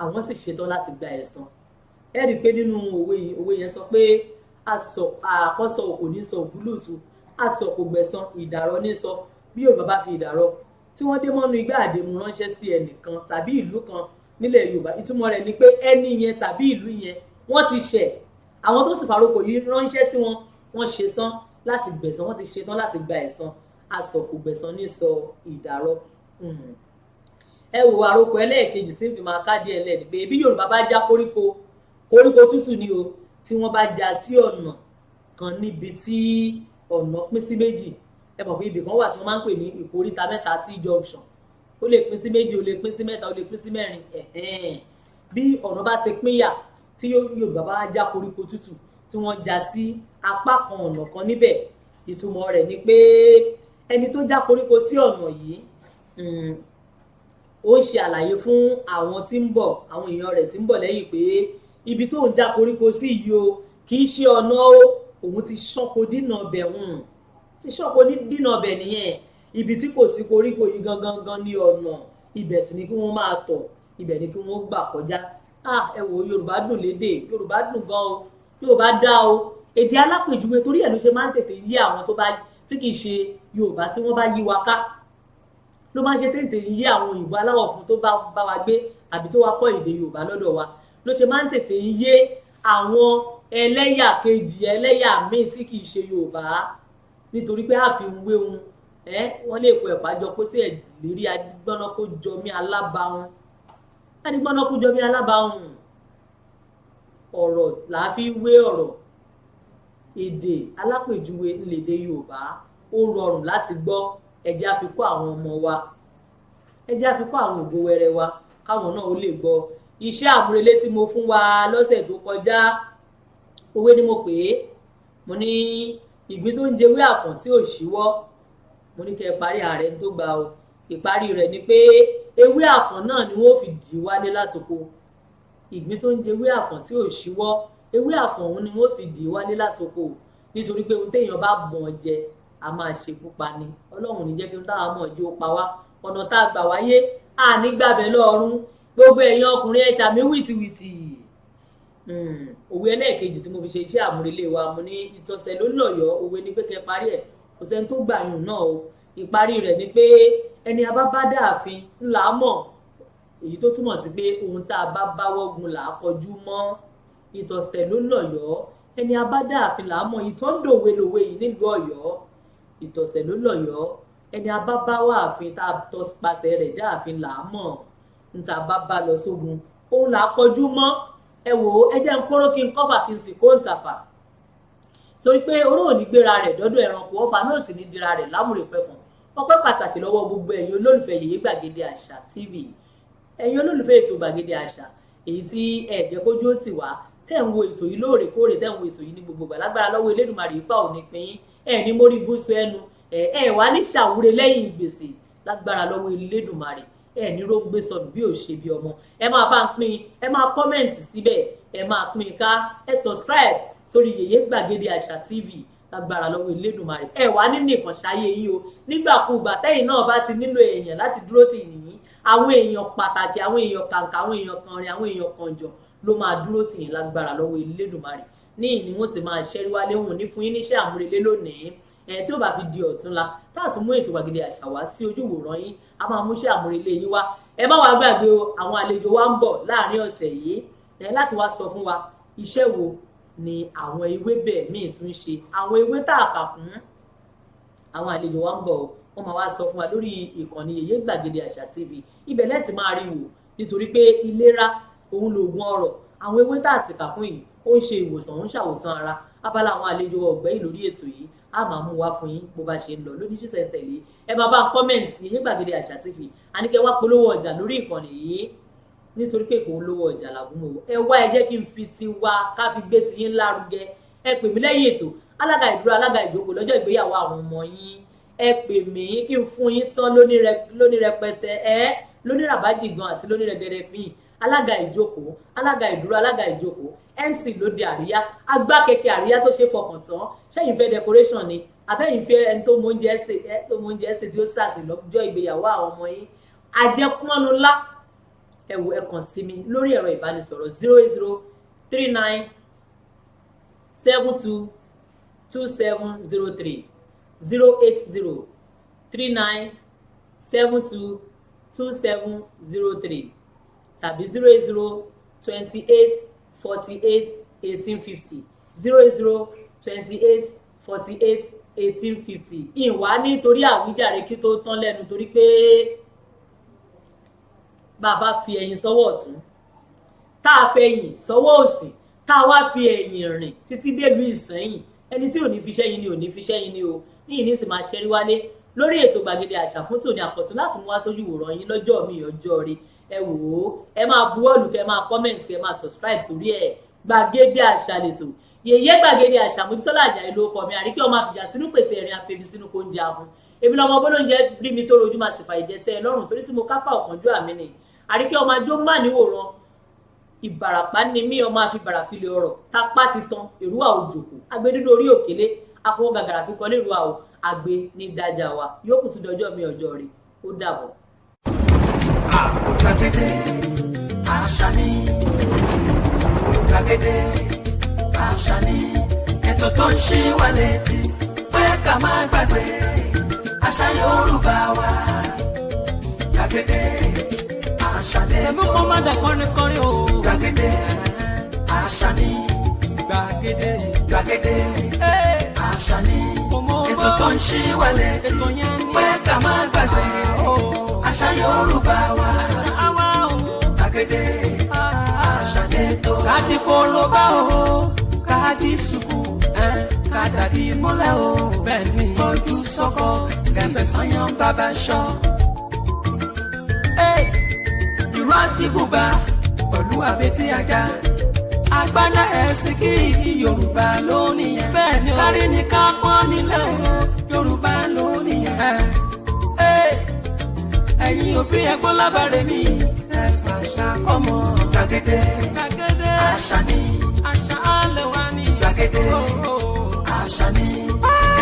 àwọn sì ṣetán láti gba ẹ̀san ẹ rí i pé nínú òwe yẹn sọ pé àkọ́sọ òkò ní sọ ògúlùtù àsọ kò gbẹ̀san ìdàrọ ní sọ bí Yorùbá bá fi ìdàrọ tí wọ́n dé mọ́nú igbá àdémù ránṣẹ́ sí ẹnìkan tàbí ìlú kan nílẹ̀ Yorùbá ìtumọ̀ rẹ̀ ni pé ẹni yẹn tàbí ìlú yẹn wọ́n ti ṣẹ̀ àwọn tó sì farokò yìí ránṣẹ́ sí wọn wọ́n ṣetán láti gbẹ̀san wọ́n ti ṣetán láti gba ẹ̀san àsọ kò gbẹ̀san ní sọ ìdàrọ ẹ wo àròkọ ẹlẹ́ẹ̀kejì sí fi máa ká díẹ̀ lẹ́ẹ̀dí pé bí Yorùbá bá já koríko tútù ni o tí wọ́n bá já sí ọ̀nà kan níbi tí ọ̀nà pín sí méjì ẹ mọ̀ pé ibì kan wà tí wọ́n máa ń pè ní ìkóríta mẹ́ta T-junction ó lè pín sí méjì ó lè pín sí mẹ́ta ó lè pín sí mẹ́rin bí ọ̀nà bá ti pínyà tí Yorùbá bá já koríko tútù tí wọ́n já sí apá kan ọ̀nà kan níbẹ̀ ìtumọ̀ rẹ̀ ni pé ẹni tó já koríko sí ọ̀nà yìí ó ṣe àlàyé fún àwọn tí ń bọ̀ àwọn èèyàn rẹ̀ tí ń bọ̀ lẹ́yìn pé ibi tó ń já koríko sí yìí o kì í ṣe ọ̀nà o òun ti ṣọ́kò dínà ọbẹ̀ ti ṣọ́kò dínà ọbẹ̀ nìyẹn ibi tí kò sí koríko yìí gangan ní ọ̀nà ibẹ̀ sì ni kí wọ́n máa tọ̀ ibẹ̀ ni kí wọ́n gbà kọjá ẹ wo Yorùbá dùn lédè Yorùbá dùn gan o Yorùbá dá o èdè alápèjúwe torí ẹ̀ ló ṣe máa ń tètè yí àwọn tí kì í ṣe Yorùbá tí wọ́n bá yí wa ká ló máa ń ṣe tètè yí àwọn òyìnbó aláwọ̀ fún tó bá wa gbé àbí tó wá kọ́ èdè Yorùbá lọ́dọ̀ wa ló ṣe máa ń tètè yé àwọn ẹlẹ́yà kejì ẹlẹ́yà míì tí kì í ṣe Yorùbá nítorí pé àfi ń wé wọn wọ́n lè kó ẹ̀pá jọ kó sí ẹ̀lérí adigbọ́nà kó jọ mí alábàáhùn adigbọ́nà kó jọ mí alábàáhùn ọ̀rọ̀ làá fi wé ọ̀rọ̀ èdè alápèjúwe ńlẹ̀dẹ̀ Yorùbá ó rọrùn láti gbọ́ ẹ jẹ́ á fi kọ́ àwọn ọmọ wa ẹ jẹ́ á fi kọ́ àwọn ògo wẹrẹ wa káwọn náà ó lè gbọ́ iṣẹ́ àmúrelé tí mo fún wa lọ́sẹ̀ tó kọjá òwe ni mo pè é mo ní ìgbín tó ń jewé àfọ̀n tí ò ṣíwọ́ mo ní kẹ́ ẹ parí ààrẹ tó gba o ìparí rẹ̀ ni pé ewé àfọ̀n náà ni wọ́n fi dì wálé látoko ìgbín tó ń jewé àfọ̀n tí ò ṣíwọ́ ewé àfọ̀n òun ni wọ́n fi dì wálé látoko nítorí pé ohun téèyàn bá bọ̀n jẹ a máa ṣekú pa ni Ọlọ́run ní jẹ́ kí n táwa mọ̀ jí ó pa wá ọ̀nà tá a gbà wáyé àní gbàbẹ̀ lọ́rùn gbogbo ẹ̀yin ọkùnrin ẹ ṣàmì wìtìwìtì òwe ẹlẹ́ẹ̀kejì tí mo fi ṣe iṣẹ́ àmúrelé wa mo ní ìtọ̀sẹ̀ ló lọ̀yọ̀ òwe ni pé kẹ́ parí ẹ̀ kò sẹ́ni tó gbà yùn náà o ìparí rẹ̀ ni pé ẹni a bá bá dáàfin ńlá mọ̀ èyí tó túmọ̀ sí pé ohun tá a bá báwọ́gun là á kọjú mọ́ ìtọ̀sẹ̀ ló lọ̀yọ̀ ẹni a bá dáàfin là á mọ̀ ìtọ́ndòwe lòwe yìí nílùú Ọ̀yọ́ ìtọ̀sẹ̀ ló lọ̀yọ̀ ẹni a bá bá wà àfin tá a tọpasẹ̀ rẹ̀ dáàfin là á mọ̀ níta bá bá lọ sógun òun là á kọjú mọ́ ẹ wò ó ẹ jẹ́ ń kóró kí n kọ́fà kí n sì kó ń tàfà torí pé oró ò ní gbéra rẹ̀ dọ́dọ̀ ẹranko ọ̀fà náà sì ní dira rẹ̀ lámùrè pẹ̀fọ̀n ọpẹ́ pàtàkì lọ́wọ́ gbogbo ẹ̀yin olólùfẹ́ Yèyé Gbàgede Àṣà TV ẹ̀yin olólùfẹ́ ètò Gbàgede Àṣà èyí tí ẹ jẹ́ kójú ó tì wá tẹ́ ń wo ètò yìí lóòrèkóòrè tẹ́ ń wo ètò yìí ní gbogbo ìgbà lágbára lọ́wọ́ Elédùmarè ipa ò ní pín ẹ ní mórí búṣu ẹnu ẹ wá ní ṣàwúre lẹ́yìn gbèsè lágbára lọ́wọ́ Elédùmarè ẹ ní ló ń gbé sọnù bí ò ṣe bí ọmọ ẹ máa bá ń pín ẹ máa kọ́mẹ̀ǹtì síbẹ̀ ẹ máa pín ká ẹ subscribe sórí Yèyé Gbàgede Àṣà TV lágbára lọ́wọ́ Elédùmarè ẹ wà nínú ìkànṣáyé yín o nígbàkúùgbà tẹ́yìn náà bá ti nílò èèyàn láti dúró tì yín àwọn èèyàn pàtàkì àwọn èèyàn kàǹkà àwọn èèyàn kànrin àwọn èèyàn kànjọ ló máa dúró tì yín lágbára lọ́wọ́ Elédùmarè ní ìní wọn ti máa ṣẹ́rí wálé wọn ní fún yín níṣẹ́ àmúrelé lónìí tí ó bá fi di ọ̀túnla táàtú mú ètò gbàgede àṣà wá sí ojú ìwòran yín a máa múṣẹ́ àmúrelé yín wá ẹ má wàá gbàgbé o àwọn àlejò wa ń bọ̀ láàrin ọ̀sẹ̀ yìí láti wá sọ fún wa iṣẹ́ wo ni àwọn ewébẹ̀ míì tún ṣe àwọn ewé tá a kà kún àwọn àlejò wa ń bọ̀ wọ́n máa wá sọ fún wa lórí ìkànnì Yèyé Gbàgede Àṣà TV ibẹ̀ lẹ́ẹ̀tì máa rí wò nítorí pé ìlera òun lògùn ọrọ̀ àwọn ewé tá a sì kà kún yìí ó ń ṣe ìwòsàn ó ń ṣàwòtán ara abala àwọn àlejò ọ̀gbẹ́yìn lórí ètò yìí a máa mú wá fún yín bó bá ṣe ń lọ lóní ṣíṣẹ̀ tẹ̀lé ẹ máa bá ń kọ́mẹ̀ǹtì Yèyé Gbàgede Àṣà TV àníkẹ́ wá polówó ọjà lórí ìkànnì yìí nítorí pé kò ń lówó ọjà làgùnmọ̀ ẹ wá ẹ jẹ́ kí n fi ti wá ká fi gbé ti yín lárugẹ ẹ pè mí lẹ́yìn ètò alága ìdúró alága ìjókòó lọ́jọ́ ìgbéyàwó àwọn ọmọ yín ẹ pè mí kí n fún yín tán lóní rẹpẹtẹ lóní ràbájì gan àti lóní rẹgẹdẹ fín alága ìjókòó alága ìdúró alága ìjókòó MC lóde àríyá agbákẹ́kẹ́ àríyá tó ṣe fọkàn tán ṣẹ́yìn fẹ́ decoration ni abẹ́yìn fẹ́ ẹni tó mọ oúnjẹ ẹsẹ̀ tí ó sàsì lọ́jọ́ ìgbéyàwó àwọn ọmọ yín àjẹpọ́nnu ńlá ẹ wò ẹ kàn sí mi lórí ẹ̀rọ ìbánisọ̀rọ̀ 08039 72 2703 08039 72 2703 tàbí 08028 48 1850 08028 48 1850 ìwà nítorí àwíjàre kí tó tán lẹ́nu torí pé bàbá fi ẹ̀yìn sọ́wọ́ ọ̀tún tá a fẹ̀yìn sọ́wọ́ òsì tá a wá fi ẹ̀yìn rìn títí délùú Ìsẹ́yìn ẹni tí ò ní fi ṣẹ́yìn ni ò ní fi ṣẹ́yìn ni o ní ti máa ṣẹ́rí wálé lórí ètò gbàgede àṣà fún tòní àkọ́tún láti mú wá sójú ìwòran yín lọ́jọ́ mi ọjọ́ rí ẹ wò ó ẹ máa buwọ́lù kẹ máa comment kẹ máa subscribe sórí ẹ gbàgede àṣà lẹ́tọ̀ Yèyé Gbàgede Àṣà Mojísọ́lá Àjàyí ló kọ mi àríkẹ́ ọmọ àfìjà sínú pèsè ẹ̀rín àfẹ́bí sínú kó ń jẹ ààbùn èmi lọmọ bólóúnjẹ rí mi tó rojú máa sì fà ìjẹ tẹ ẹ lọ́rùn torí tí mo kápá ọ̀kánjú àmì ni àríkẹ́ ọmọ ajó má níwòran ìbàràpá ni mí ọmọ àfi bàràpìlẹ̀ ọ̀rọ̀ tápá ti tan èrúwà òjòkó agbẹdúdú orí òkèlé akọwọ gàgàrà kíkọ lérúwà o àgbẹ̀ ní dájà wa yóò kù tún dọjọ́ mi ọjọ́ rí ó dàbọ̀. Gbàgede àṣà ni gbàgede àṣà ni ètò tó ń ṣí wa létí pé ká má gbàgbé àṣà Yorùbá wa gbàgede àṣà ni ètò kọ́ má dà kọrin o gbàgede àṣà ni gbàgede gbàgede àṣà ni ètò tó ń ṣí wa létí pé ká má gbàgbé àṣà Yorùbá wa gbàgede àṣà ni ètò káàdì kóróbá o káàdì sùkú kádàdí mọ́lẹ̀ o bẹ́ẹ̀ ni ojú sọ́kọ kẹ̀mbẹ̀ sanyán bàbá ṣọ́. ìró àti bùbá pẹ̀lú àbètí àga àgbádá ẹ̀sìn kí Yorùbá lónìí yẹn bẹ́ẹ̀ ni kárí ni ká pọ́n nílẹ̀ Yorùbá lónìí yẹn. ẹ̀yin òbí ẹ̀gbọ́n lábàárẹ̀ mi ẹ fàṣà kọ́mọ gbàgede àṣà ni àṣà alẹ́ wa ni gbàgede àṣà ni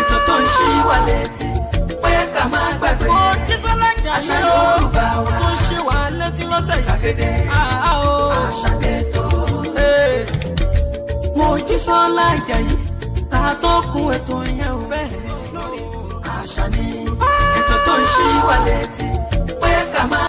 ètò tó ń ṣí wa létí pé ká má gbàgbé àṣà Yorùbá wa tó ṣe wà létí lọ́sẹ̀ yìí gbàgede àṣà ni ètò. Mojísọ́lá Àjàyí ta tó kún ètò yẹn ò bẹ́ẹ̀ lórí àṣà ni ètò tó ń ṣí wa létí pé ká má.